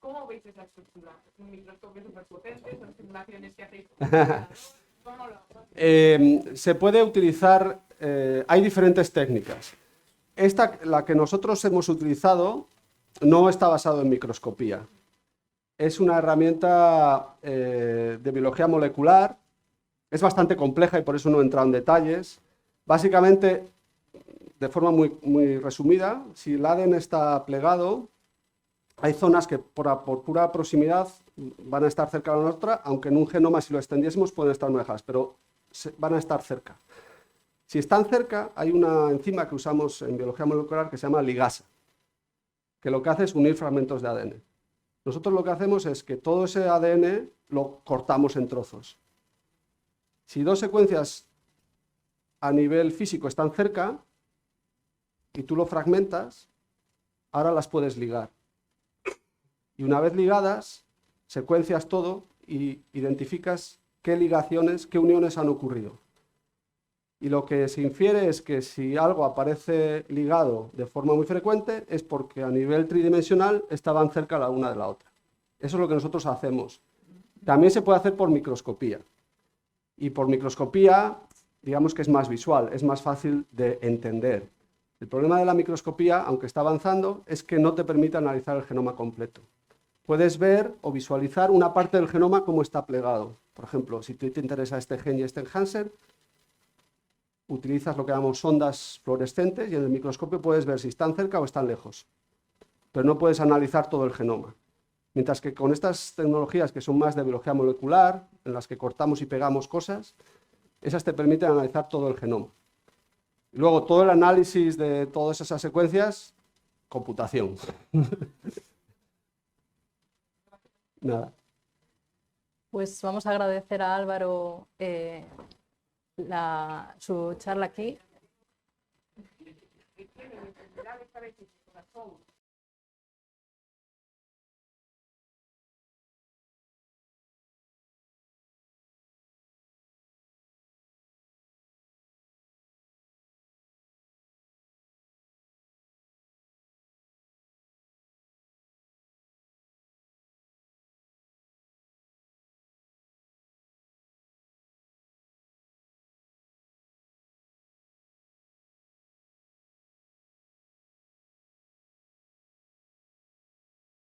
¿cómo veis esa estructura? ¿Es un microscopio súper potente? ¿Son simulaciones que hacéis? ¿Cómo lo hacéis? Se puede utilizar, hay diferentes técnicas. La que nosotros hemos utilizado no está basado en microscopía. Es una herramienta de biología molecular. Es bastante compleja y por eso no he entrado en detalles. Básicamente, de forma muy resumida, si el ADN está plegado, hay zonas que por pura proximidad van a estar cerca de la otra, aunque en un genoma, si lo extendiésemos, pueden estar muy lejadas, pero van a estar cerca. Si están cerca, hay una enzima que usamos en biología molecular que se llama ligasa, que lo que hace es unir fragmentos de ADN. Nosotros lo que hacemos es que todo ese ADN lo cortamos en trozos. Si dos secuencias a nivel físico están cerca y tú lo fragmentas, ahora las puedes ligar. Y una vez ligadas, secuencias todo y identificas qué ligaciones, qué uniones han ocurrido. Y lo que se infiere es que si algo aparece ligado de forma muy frecuente es porque a nivel tridimensional estaban cerca la una de la otra. Eso es lo que nosotros hacemos. También se puede hacer por microscopía. Y por microscopía, digamos que es más visual, es más fácil de entender. El problema de la microscopía, aunque está avanzando, es que no te permite analizar el genoma completo. Puedes ver o visualizar una parte del genoma como está plegado. Por ejemplo, si te interesa este gen y este enhancer, utilizas lo que llamamos sondas fluorescentes y en el microscopio puedes ver si están cerca o están lejos, pero no puedes analizar todo el genoma. Mientras que con estas tecnologías que son más de biología molecular, en las que cortamos y pegamos cosas, esas te permiten analizar todo el genoma. Y luego todo el análisis de todas esas secuencias, computación. Nada. Pues vamos a agradecer a Álvaro su charla aquí.